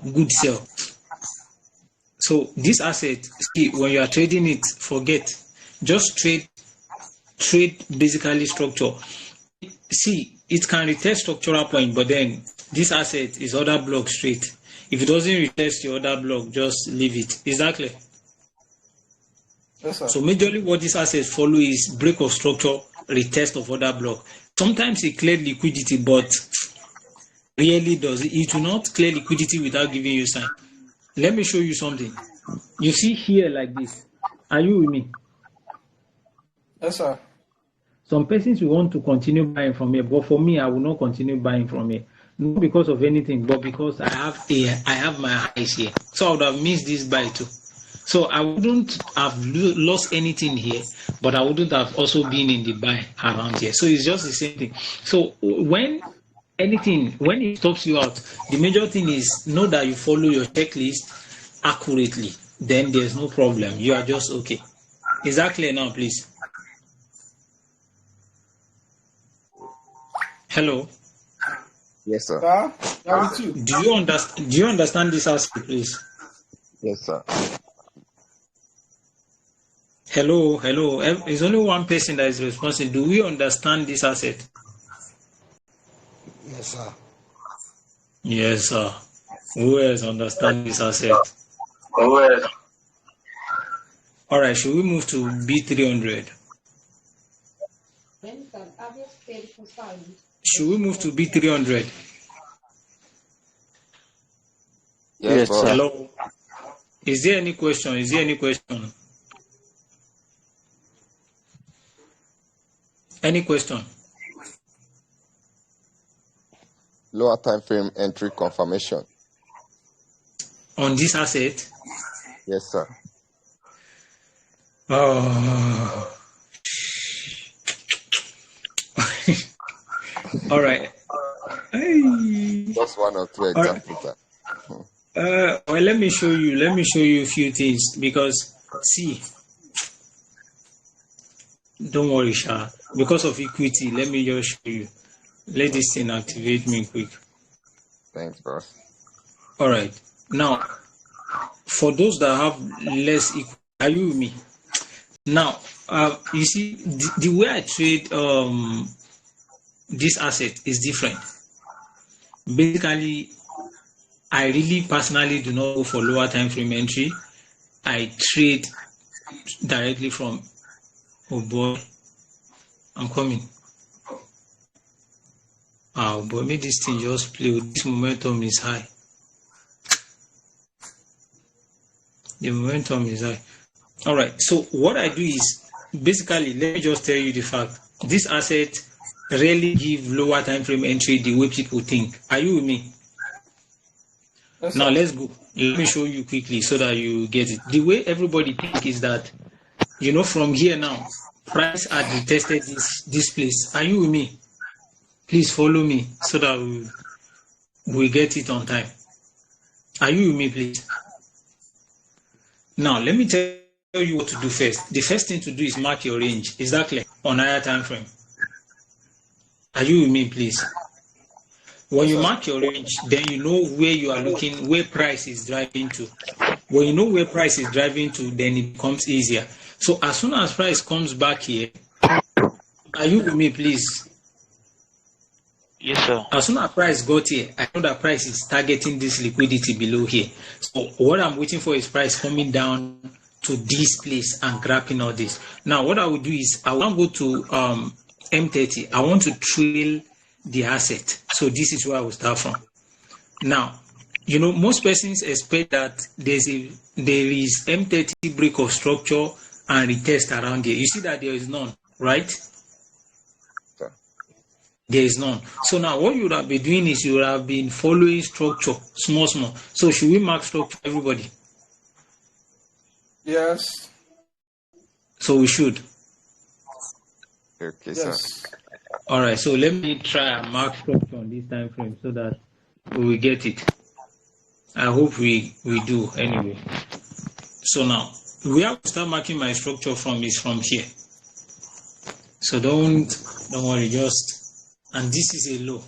So this asset, see, when you are trading it, forget. Just trade basically structure. See, it can retest structural point, but then this asset is order block straight. If it doesn't retest your order block, just leave it. Is that clear? Yes, sir. So majorly what this asset follow is break of structure, retest of order block. Sometimes it cleared liquidity, but really does it. It will not clear liquidity without giving you sign. Let me show you something. You see here like this. Are you with me? Yes, sir. Some persons will want to continue buying from here, but for me, I will not continue buying from here. Not because of anything, but because I have my highs here. So I would have missed this buy too. So I wouldn't have lost anything here, but I wouldn't have also been in the buy around here. So it's just the same thing. So when it stops you out, the major thing is know that you follow your checklist accurately. Then there's no problem. You are just okay. Is that clear now, please? Hello. Yes, sir. Sir, yeah, with you. Do you understand this aspect, please? Yes, sir. Hello. There's only one person that is responsible. Do we understand this asset? Yes, sir. Yes, sir. Who else understand this asset? All right, should we move to B300? Should we move to B300? Yes, sir. Hello. Is there any question? Any question? Lower time frame entry confirmation. On this asset? Yes, sir. Oh. All right. Just one or two examples. Right. Well, let me show you a few things, because see, don't worry, Sha. Because of equity, let me just show you. Let this thing activate me quick. Thanks, bro. All right. Now, for those that have less equity, are you with me? Now, you see, the way I trade this asset is different. Basically, I really personally do not go for lower time frame entry. I trade directly from, oh boy, I'm coming. Oh boy, make this thing just play. This momentum is high. The momentum is high. All right, so what I do is, basically, let me just tell you the fact. This asset rarely give lower time frame entry the way people think. Are you with me? Yes, Now sir. let's go. Let me show you quickly so that you get it. The way everybody think is that, from here now, price had retested this place. Are you with me? Please follow me so that we get it on time. Are you with me, please? Now let me tell you what to do first. The first thing to do is mark your range. Is that clear? On higher time frame. Are you with me, please? When you mark your range, then you know where you are looking, where price is driving to. When you know where price is driving to, then it becomes easier. So as soon as price comes back here, are you with me, please? Yes, sir. As soon as price got here, I know that price is targeting this liquidity below here. So what I'm waiting for is price coming down to this place and grabbing all this. Now, what I will do is I want to go to M30. I want to trail the asset. So this is where I will start from. Now, most persons expect that there is M30 break of structure and retest around here. You see that there is none, right? There is none. So now what you would have been doing is you would have been following structure, small. So should we mark structure, everybody? Yes. So we should. Okay, Yes. sir. All right. So let me try and mark structure on this time frame so that we will get it. I hope we do anyway. So now where I will start marking my structure from is from here. So don't worry, and this is a low.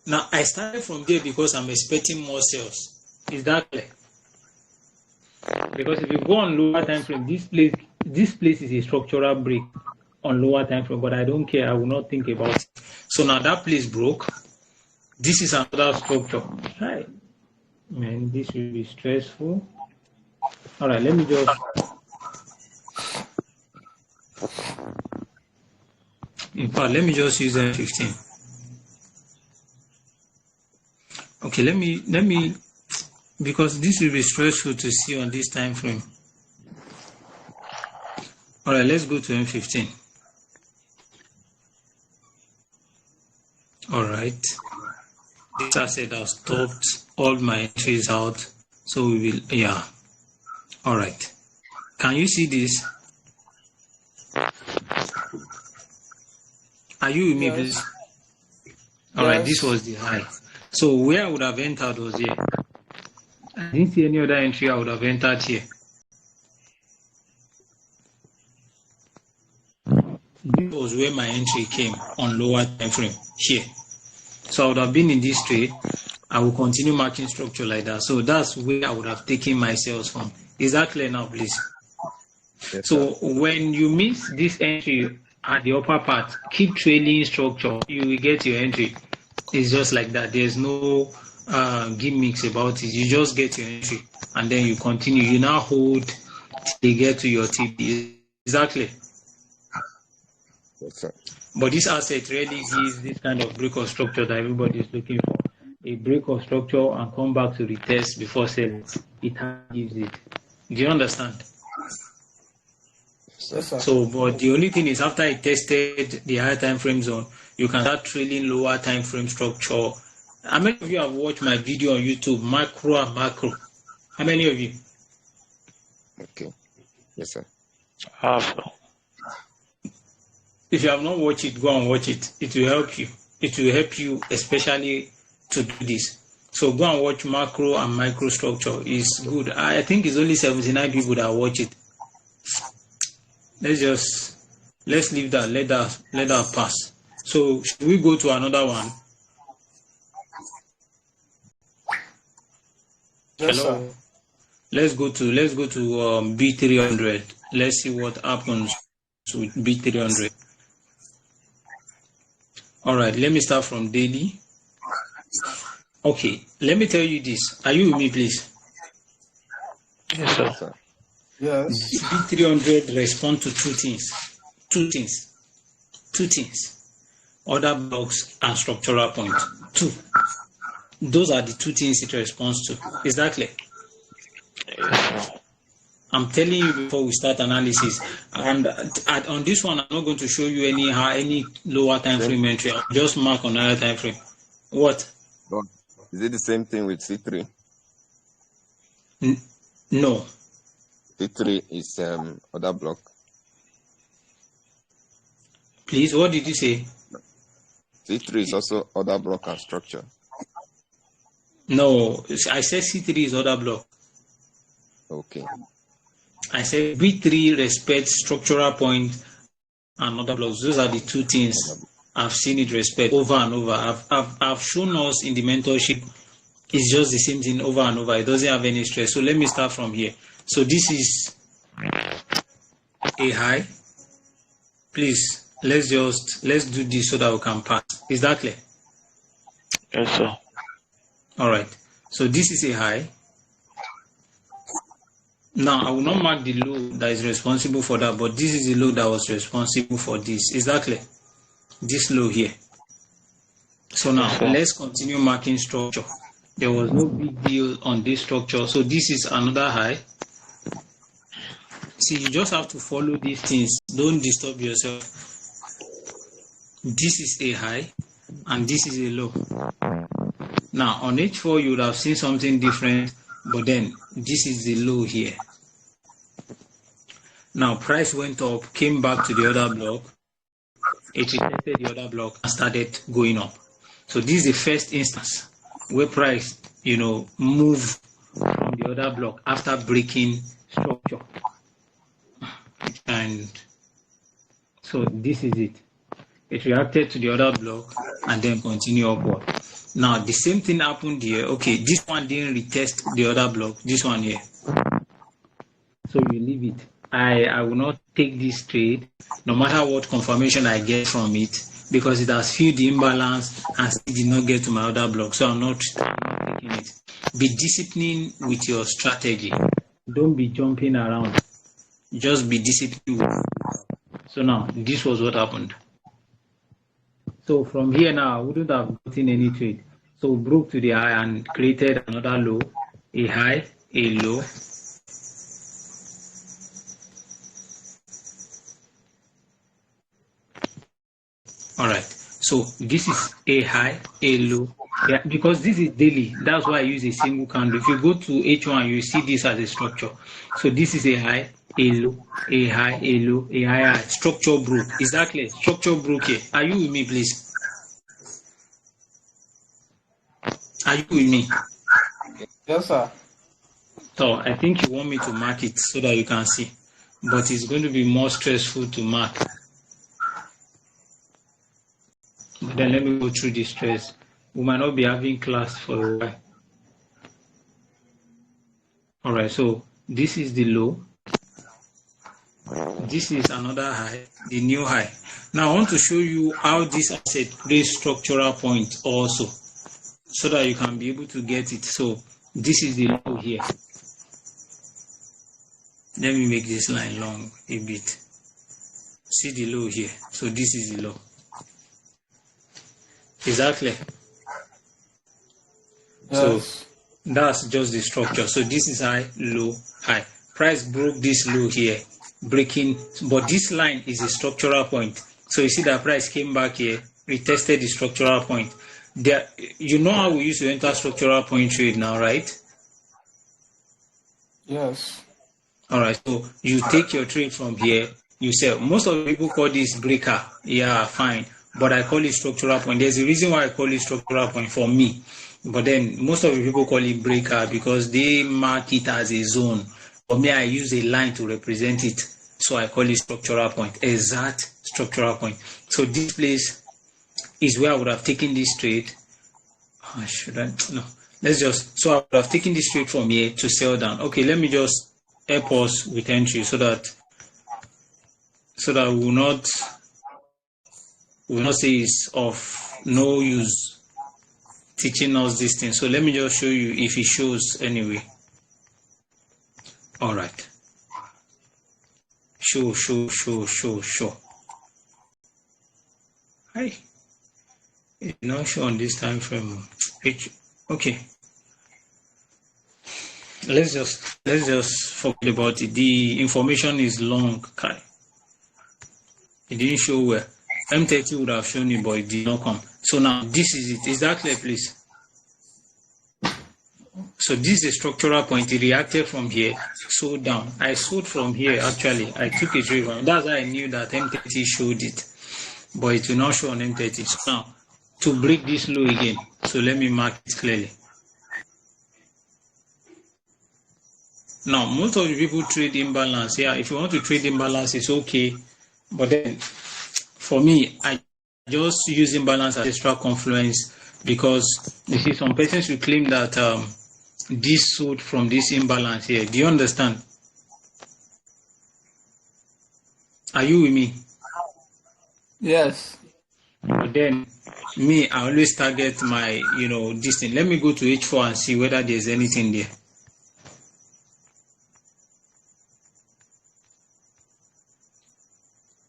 Now I started from there because I'm expecting more sales. Is that clear? Because if you go on lower time frame, this place is a structural break on lower time frame, but I don't care. I will not think about it. So now that place broke. This is another structure. Hi, man, this will be stressful. All right, let me just. In fact, let me just use M15. Okay, let me, because this will be stressful to see on this time frame. All right, let's go to M15. All right, this asset has stopped all my entries out, so we will, yeah. All right, can you see this? Are you with me, please? All right, this was the high. So where I would have entered was here. I didn't see any other entry I would have entered here. This was where my entry came on lower time frame here. So I would have been in this trade. I will continue marking structure like that. So that's where I would have taken my sales from. Is that clear now, please? Yes, so when you miss this entry at the upper part, keep trailing structure, you will get your entry. It's just like that. There's no gimmicks about it. You just get your entry and then you continue. You now hold till you get to your TP. Exactly. Yes, sir. But this asset really gives this kind of break of structure that everybody is looking for. A break of structure and come back to retest before selling. It gives it. Do you understand? Yes, sir. So, but the only thing is after it tested the higher time frame zone, you can start trailing lower time frame structure. How many of you have watched my video on YouTube, macro and macro? How many of you? Okay. Yes, sir. Awesome. If you have not watched it, go and watch it. It will help you. It will help you especially to do this. So go and watch macro and micro structure. It's good. I think it's only 79 people that watch it. Let's leave that. Let that pass. So should we go to another one? Yes, Hello. sir. Let's go to b300. Let's see what happens with b300. All right, let me start from daily. Okay, let me tell you this. Are you with me, please? Yes, sir. Yes. b300 respond to two things. Order blocks and structural points. Two. Those are the two things it responds to. Is that clear? Yes, sir. I'm telling you before we start analysis. And on this one, I'm not going to show you any lower time frame entry. I'll just mark on another time frame. What? Is it the same thing with C3? No. C3 is order block. Please, what did you say? C3 is also order block and structure. No, I said C3 is order block. Okay. I said B3 respects structural point and order blocks. Those are the two things I've seen it respect over and over. I've shown us in the mentorship. It's just the same thing over and over. It doesn't have any stress. So let me start from here. So this is a high. Please, let's do this so that we can pass. Is that clear? Yes, sir. All right. So this is a high. Now, I will not mark the low that is responsible for that, but this is the low that was responsible for this. Is that clear? This low here. So now, let's continue marking structure. There was no big deal on this structure. So this is another high. See, you just have to follow these things. Don't disturb yourself. This is a high, and this is a low. Now, on H4, you would have seen something different, but then this is the low here. Now, price went up, came back to the other block. It rejected the other block and started going up. So this is the first instance where price, move from the other block after breaking structure. And So this is it. It reacted to the other block and then continue upward. Now the same thing happened here. Okay, this one didn't retest the other block, this one here. So you leave it. I will not take this trade no matter what confirmation I get from it, because it has filled the imbalance and still did not get to my other block. So I'm not taking it. Be disciplined with your strategy. Don't be jumping around. Just be disciplined. So now this was what happened. So from here now, I wouldn't have gotten any trade. So broke to the high and created another low, a high, a low. All right. So this is a high, a low. Yeah, because this is daily. That's why I use a single candle. If you go to H1, you see this as a structure. So this is a high, a low, a high, a low, a high, high. Structure broke. Is that clear? Structure broke here. Are you with me, please? Are you with me? Yes, sir. So I think you want me to mark it so that you can see. But it's going to be more stressful to mark. But then let me go through the stress. We might not be having class for a while. All right, so this is the low. This is another high, the new high. Now I want to show you how this asset creates structural point also, so that you can be able to get it. So this is the low here. Let me make this line long a bit. See the low here. So this is the low. Exactly. Yes. So that's just the structure. So this is high, low, high. Price broke this low here, breaking, but this line is a structural point. So you see that price came back here, retested the structural point. There, you know how we used to enter structural point trade now, right? Yes. All right. So you take your trade from here, you sell. Most of the people call this breaker. Yeah, fine. But I call it structural point. There's a reason why I call it structural point for me. But then most of the people call it breaker because they mark it as a zone. For me, I use a line to represent it. So I call it structural point, exact structural point. So this place is where I would have taken this trade. Oh, should I? No. Let's just, so I would have taken this trade from here to sell down. Okay, let me just help us with entry so that we will not say it's of no use teaching us this thing. So let me just show you if it shows anyway. All right. Show. Hi. It's not show on this time frame. Okay. Let's just forget about it. The information is long, Kai. It didn't show where. M30 would have shown it, but it did not come. So now this is it. Is that clear, please? So this is a structural point. It reacted from here, sold down. I sold from here, actually. I took a trade from. That's how I knew that M30 showed it. But it will not show on M30. So now, to break this low again, so let me mark it clearly. Now, most of the people trade imbalance. Yeah, if you want to trade imbalance, it's okay. But then, for me, I just use imbalance as extra confluence because you see some persons will claim that this sold from this imbalance here. Do you understand? Are you with me? Yes. But then, me, I always target my, this thing. Let me go to H4 and see whether there's anything there.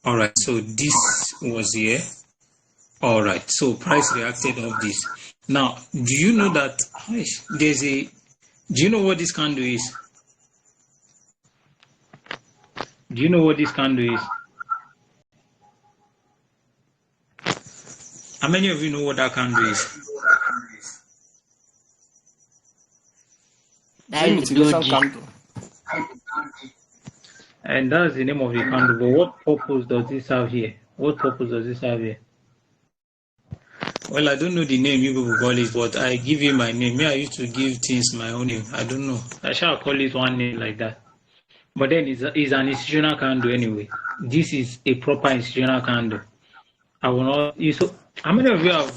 All right, so this was here. All right, so price reacted off this. Now, do you know that do you know what this candle is? Do you know what this candle is? How many of you know what that candle is? That is the candle. And that's the name of the candle. But what purpose does this have here? What purpose does this have here? Well, I don't know the name you people call it, but I give you my name. Me, I used to give things my own name. I don't know. I shall call it one name like that. But then it's an institutional candle anyway. This is a proper institutional candle. I will not. So, how many of you have?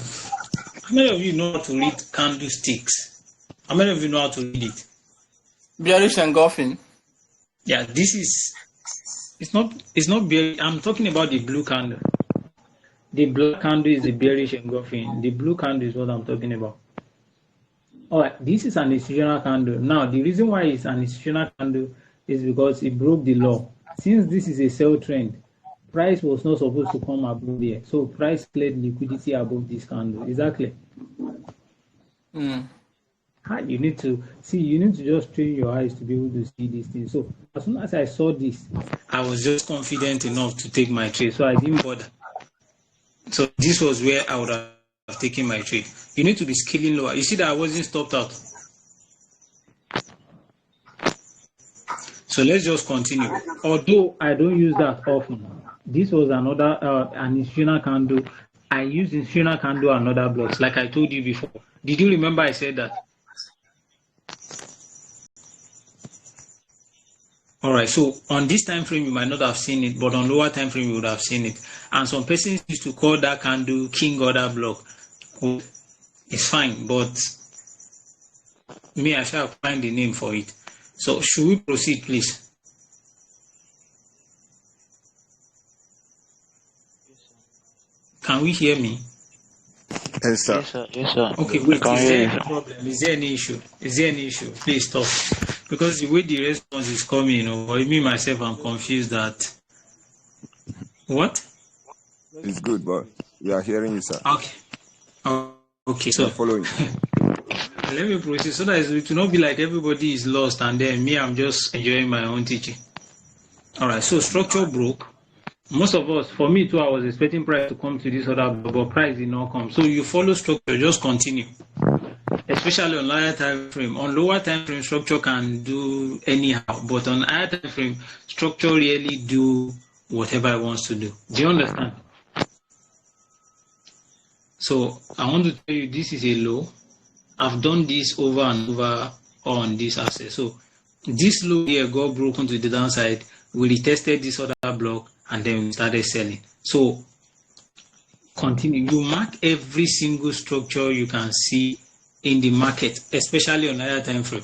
How many of you know how to read candlesticks? How many of you know how to read it? Bearish engulfing. Yeah, this is. It's not bearish. I'm talking about the blue candle. The black candle is the bearish engulfing. The blue candle is what I'm talking about. All right, this is an institutional candle. Now, the reason why it's an institutional candle is because it broke the law. Since this is a sell trend, price was not supposed to come above there. So price cleared liquidity above this candle. Is that clear? You need to see, you need to just train your eyes to be able to see these things. So as soon as I saw this, I was just confident enough to take my trade. So I didn't bother. So this was where I would have taken my trade. You need to be scaling lower. You see that I wasn't stopped out. So let's just continue. Although I don't use that often, this was another an institutional candle. I use institutional candle and other blocks, like I told you before. Did you remember I said that? All right, so on this time frame, you might not have seen it, but on lower time frame, you would have seen it. And some persons used to call that candle king order block. Well, it's fine, but me, I shall find the name for it. So should we proceed, please? Can we hear me? Yes, sir. Yes, sir. Yes, sir. Okay, wait, Can is hear there you, any sir. problem? Is there any issue? Is there any issue? Please stop. Because the way the response is coming, or me myself, I'm confused that. What? It's good, but we are hearing you, sir. Okay. Okay, We so are following. let me proceed so that it will not be like everybody is lost and then me, I'm just enjoying my own teaching. All right, so structure broke. Most of us, for me too, I was expecting price to come to this other, but price did not come. So you follow structure, just continue. Especially on higher time frame. On lower time frame, structure can do anyhow, but on higher time frame, structure really do whatever it wants to do. Do you understand? So I want to tell you this is a low. I've done this over and over on this asset. So this low here got broken to the downside. We retested this other block and then we started selling. So continue. You mark every single structure you can see in the market, especially on higher time frame.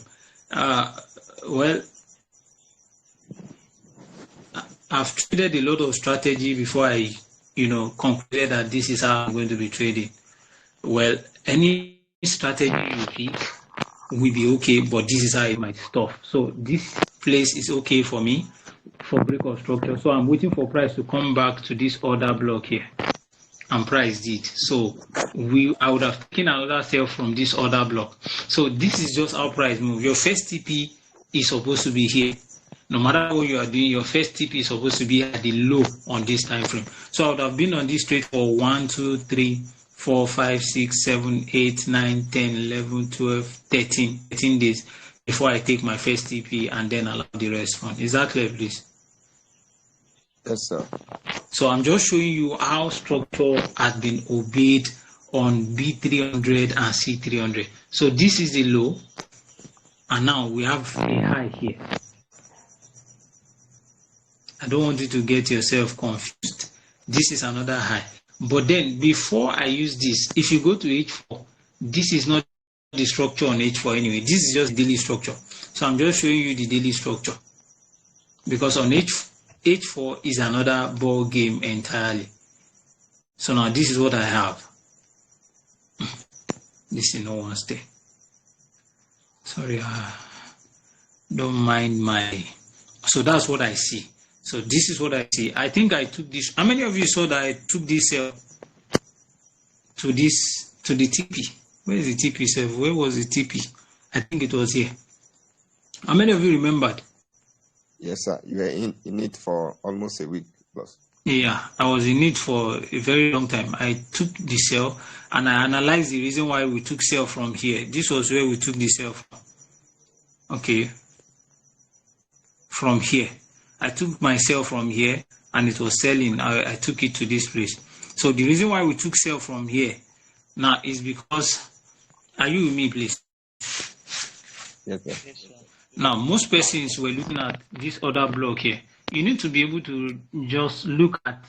Well, I've traded a lot of strategy before I, concluded that this is how I'm going to be trading. Well, any strategy you pick will be okay, but this is how it might stop. So this place is okay for me for break of structure. So I'm waiting for price to come back to this other block here. And price did. So I would have taken another sell from this other block. So this is just how price move. Your first TP is supposed to be here. No matter what you are doing, your first TP is supposed to be at the low on this time frame. So I would have been on this trade for 1, 2, 3, 4, 5, 6, 7, 8, 9, 10, 11, 12, 13 days before I take my first TP and then allow the rest run. Is that clear, please? Yes, sir. So I'm just showing you how structure has been obeyed on B300 and C300. So this is the low, and now we have a high here. I don't want you to get yourself confused. This is another high. But then before I use this, if you go to H4, this is not the structure on H4 anyway. This is just daily structure. So I'm just showing you the daily structure. Because on H4 is another ball game entirely. So now this is what I have. This is no one's day. Sorry, don't mind my. So that's what I see. So this is what I see. I think I took this. How many of you saw that I took this to the TP? Where is the TP, sir? Where was the TP? I think it was here. How many of you remembered? Yes, sir. You were in it for almost a week plus. Yeah, I was in it for a very long time. I took the sell and I analyzed the reason why we took sell from here. This was where we took the sell from. Okay. From here. I took my sell from here and it was selling. I took it to this place. So the reason why we took sell from here now is because, are you with me, please? Yes, sir. Yes, sir. Now, most persons were looking at this other block here. You need to be able to just look at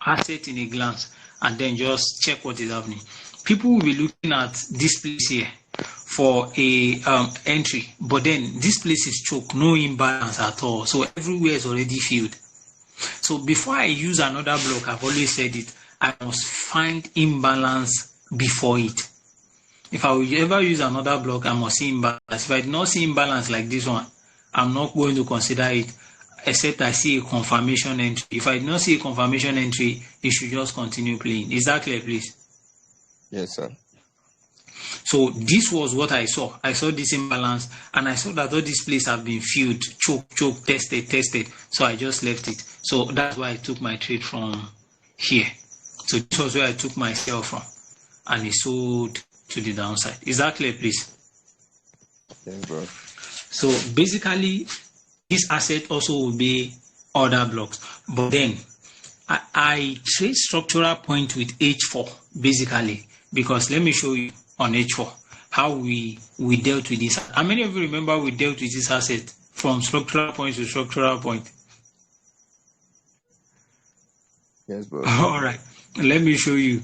asset in a glance and then just check what is happening. People will be looking at this place here for a entry, but then this place is choked, no imbalance at all. So everywhere is already filled. So before I use another block, I've always said it, I must find imbalance before it. If I will ever use another block, I must see imbalance. If I do not see imbalance like this one, I'm not going to consider it, except I see a confirmation entry. If I do not see a confirmation entry, it should just continue playing. Is that clear, please? Yes, sir. So this was what I saw. I saw this imbalance, and I saw that all these places have been filled, choke, tested. So I just left it. So that's why I took my trade from here. So this was where I took my sell from, and it sold to the downside. Is that clear, please? Yes, bro. So basically, this asset also will be other blocks. But then I trade structural point with H4 basically, because let me show you on H4 how we dealt with this. How many of you remember we dealt with this asset from structural point to structural point? Yes, bro. All right, let me show you.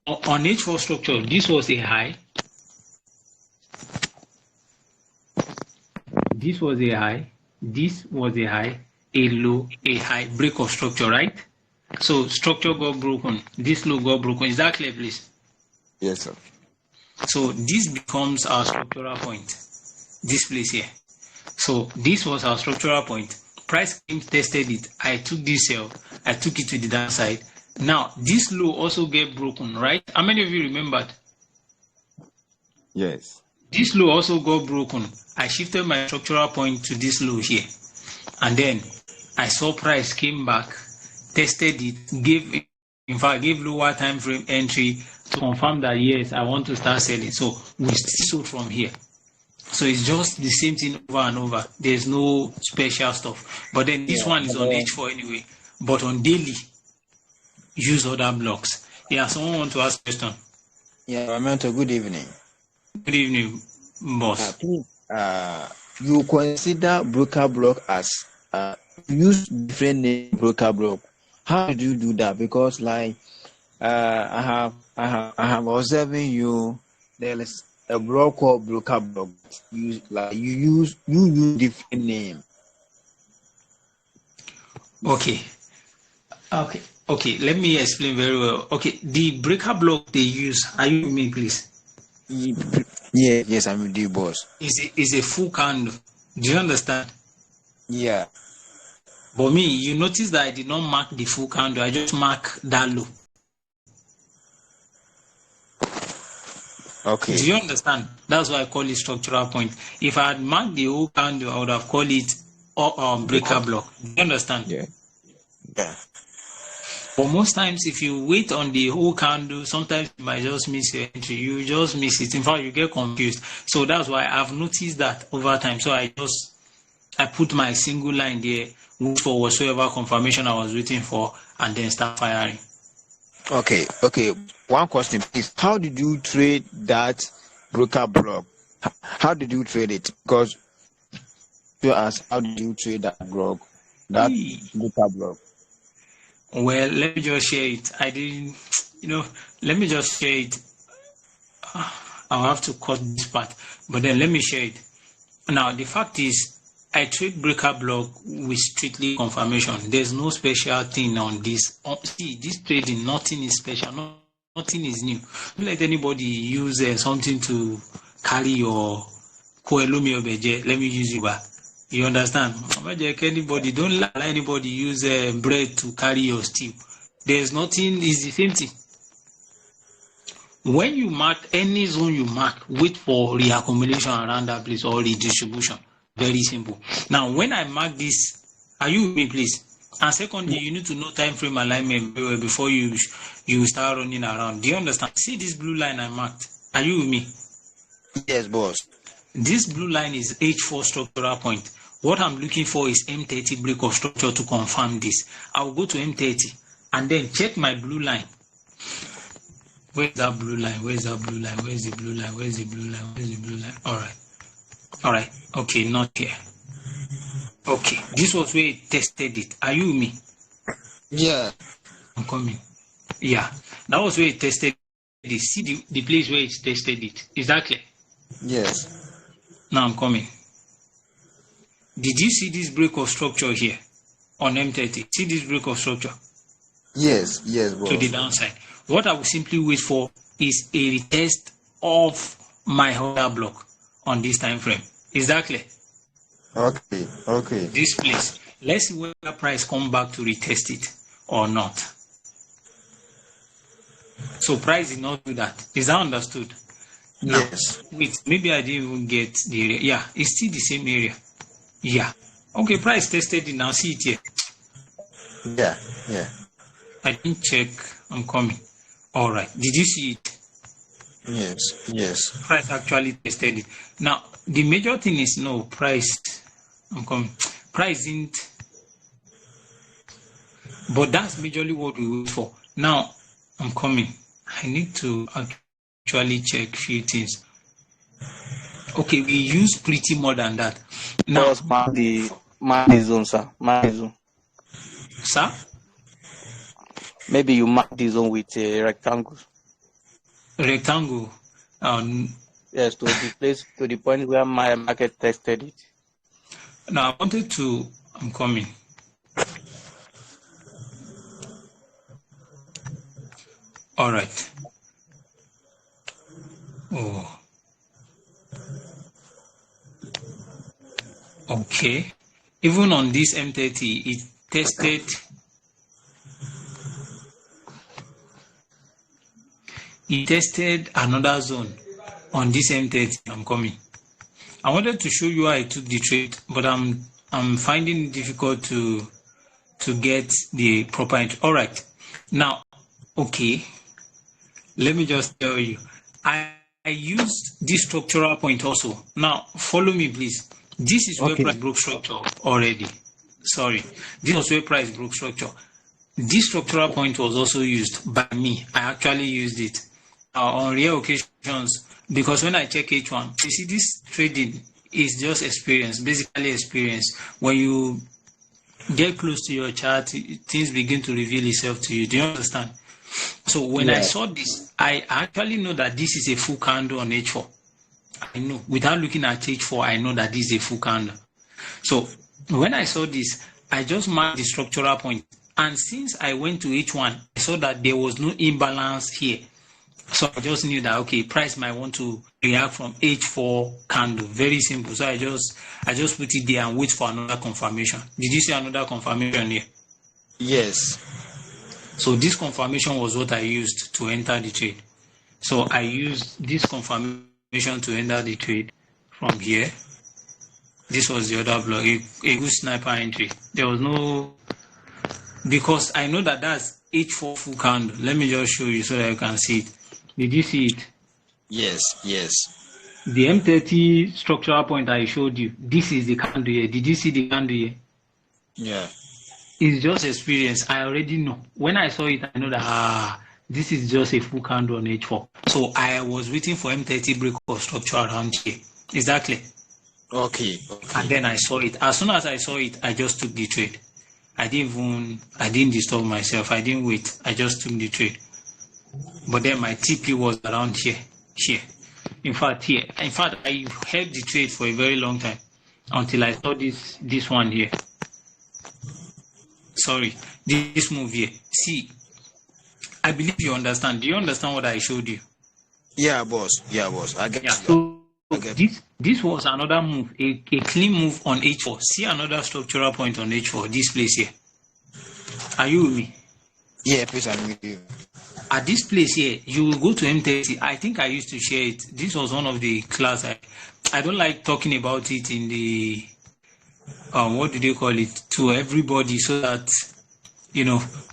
On H4 structure, this was a high. This was a high. This was a high, a low, a high, break of structure, right? So structure got broken. This low got broken. Is that clear, please? Yes, sir. So this becomes our structural point. This place here. So this was our structural point. Price came, tested it. I took this sell. I took it to the downside. Now, this low also get broken, right? How many of you remembered? Yes. This low also got broken. I shifted my structural point to this low here. And then I saw price came back, tested it, gave lower time frame entry to confirm that, yes, I want to start selling. So we sold from here. So it's just the same thing over and over. There's no special stuff. But then this one is on H4 anyway. But on daily, use other blocks. Yeah, someone want to ask a question. Yeah, Ramento, good evening. Good evening, boss. You consider broker block as use different name broker block. How do you do that? Because like I have observing you, there is a block called broker block. You use different name. Okay. Let me explain very well. Okay, the breaker block they use. Are you with me, please? Yeah, yes, I'm with you, boss. Is a full candle. Do you understand? Yeah. But me, you notice that I did not mark the full candle. I just mark that low. Okay. Do you understand? That's why I call it structural point. If I had marked the whole candle, I would have called it breaker block. Do you understand? Yeah. But most times, if you wait on the whole candle, sometimes you might just miss your entry. You just miss it. In fact, you get confused. So that's why I've noticed that over time. So I put my single line there, wait for whatsoever confirmation I was waiting for, and then start firing. Okay. One question, please. How did you trade that broker block? How did you trade it? Because you asked, how did you trade that block? That broker block. Well, let me just share it. Let me just share it. I'll have to cut this part, but then let me share it. Now, the fact is, I trade breaker block with strictly confirmation. There's no special thing on this. See, this trading, nothing is special. Nothing is new. Don't let anybody use something to carry your koelumi obeje. Let me use you back. You understand? Anybody, don't allow anybody use bread to carry your stew. There's nothing, it's the same thing. When you mark any zone you mark, wait for reaccumulation around that place or redistribution. Very simple. Now, when I mark this, are you with me, please? And secondly, you need to know time frame alignment before you start running around. Do you understand? See this blue line I marked. Are you with me? Yes, boss. This blue line is H4 structural point. What I'm looking for is M30 break of structure to confirm this. I will go to M30 and then check my blue line. Where's that blue line? Where's that blue line? Where's the blue line? Where's the blue line? Where's the blue line? All right. Okay, not here. Okay, this was where it tested it. Are you with me? Yeah. I'm coming. Yeah, that was where it tested it. See the place where it tested it. Is that clear? Yes. Now I'm coming. Did you see this break of structure here on M30? See this break of structure Yes, to the boss. downside. What I will simply wait for is a retest of my order block on this time frame. Is that clear? Okay. This place. Let's see whether price come back to retest it or not. So price did not do that. Is that understood? Now, Yes. wait, maybe I didn't even get the area. Yeah, it's still the same area. Yeah. Okay, price tested it now. See it here. Yeah. I didn't check. I'm coming. All right. Did you see it? Yes. Price actually tested it. Now, the major thing is no price. I'm coming. Price didn't. But that's majorly what we wait for. Now, I'm coming. I need to actually check few things. Okay, we use pretty more than that. Now, Boss, mark the zone, sir. Mark the zone. sir? Maybe you mark the zone with a rectangle. Rectangle. Yes, to the point where my market tested it. Now, I wanted to. I'm coming. All right. Oh. Okay. Even on this M30, it tested. It tested another zone on this M30. I'm coming. I wanted to show you how I took the trade, but I'm finding it difficult to get the proper entry. All right. Now, okay. Let me just tell you. I used this structural point also. Now, follow me, please. This is where Okay. price broke structure already. Sorry. This was where price broke structure. This structural point was also used by me. I actually used it on rare occasions because when I check H1, you see this trading is just experience, basically experience. When you get close to your chart, things begin to reveal itself to you. Do you understand? So when I saw this, I actually know that this is a full candle on H4. I know. Without looking at H4, I know that this is a full candle. So when I saw this, I just marked the structural point. And since I went to H1, I saw that there was no imbalance here. So I just knew that, okay, price might want to react from H4 candle. Very simple. So I just put it there and wait for another confirmation. Did you see another confirmation here? Yes. So this confirmation was what I used to enter the trade. So I used this confirmation to enter the trade from here. This was the other block, a good sniper entry. There was no, because I know that that's H4 full candle. Let me just show you so that you can see it. Did you see it? Yes. The M30 structural point I showed you, this is the candle here. Did you see the candle here? Yeah. It's just experience. I already know. When I saw it, I know that this is just a full candle on H4. So I was waiting for M30 break of structure around here. Is that clear? Okay. And then I saw it. As soon as I saw it, I just took the trade. I didn't disturb myself. I didn't wait. I just took the trade. But then my TP was around here. In fact, here. In fact, I held the trade for a very long time until I saw this one here. Sorry, this move here. See, I believe you understand. Do you understand what I showed you? Yeah, boss. I get Yeah. you. So this was another move, a clean move on H4. See another structural point on H4, this place here. Are you with me? Yeah, please, I'm with you. At this place here, you will go to M30. I think I used to share it. This was one of the class. I don't like talking about it in the what do they call it, to everybody, so that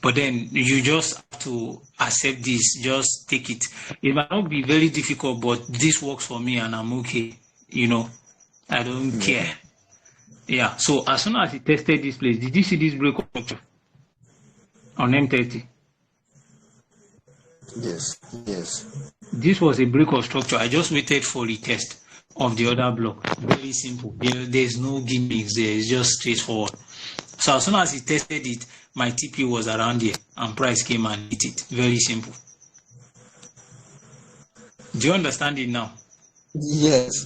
but then you just have to accept this, just take it. It might not be very difficult, but this works for me and I'm okay. I don't care. Yeah, so as soon as it tested this place, did you see this break of structure on M30? Yes. Yes. This was a break of structure. I just waited for the test of the other block. Very simple. There's no gimmicks there. It's just straightforward. So as soon as he tested it, my TP was around here and price came and hit it. Very simple. Do you understand it now? Yes.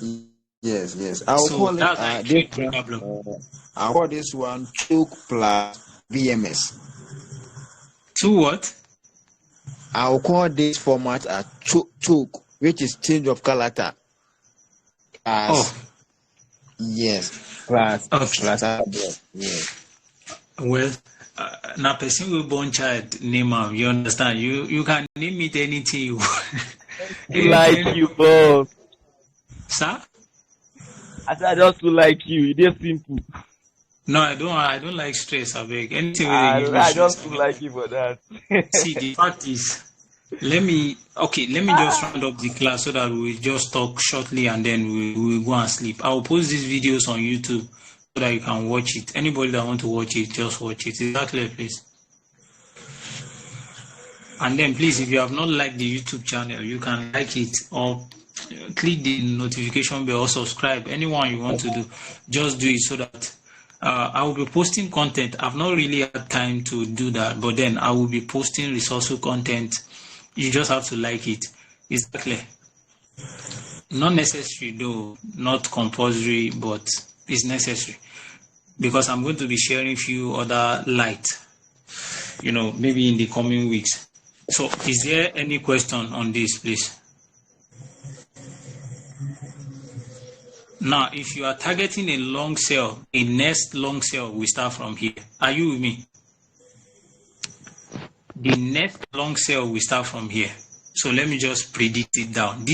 Yes. Yes. I'll So call that's how I trade this breaker block. one. I'll call this one choke plus VMS. To what? I'll call this format a choke, which is change of character. As Oh, yes, plus okay. other block. Yes. Well, now person will born child name am. You understand? You can name it anything you Like you, boss. Sir? I said I just to like you. It is simple. No, I don't like stress, I beg. Anything where they give me I stress, just I to beg. like you for that. See, the fact is, let me just round up the class so that we just talk shortly and then we will go and sleep. I will post these videos on YouTube so that you can watch it. Anybody that want to watch it, just watch it. Is that clear, please? And then please, if you have not liked the YouTube channel, you can like it or click the notification bell or subscribe. Anyone you want to do, just do it so that I will be posting content. I've not really had time to do that, but then I will be posting resourceful content. You just have to like it. Is that clear? Not necessary though, not compulsory, but it's necessary because I'm going to be sharing few other light, maybe in the coming weeks. So is there any question on this, please? Now, if you are targeting a long sell, a next long sell will start from here. Are you with me? The next long sell will start from here. So let me just predict it down.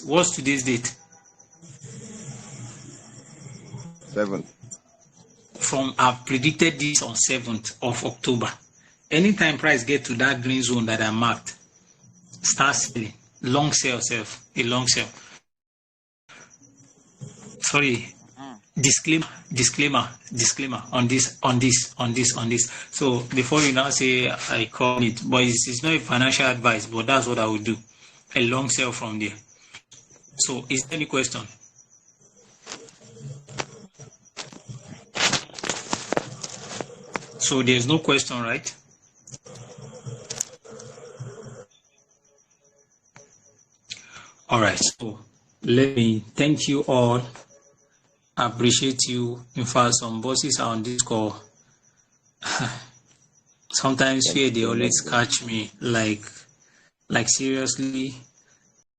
What's today's date? 7. I've predicted this on 7th of October. Anytime price get to that green zone that I marked, start selling. Long sell, a long sell. Sorry, disclaimer on this. So before you now say I call it, but it's not a financial advice, but that's what I would do. A long sell from there. So is there any question? So there's no question, right? All right, so let me thank you all. I appreciate you. In fact, some bosses are on this call. Sometimes fear they always catch me, like seriously.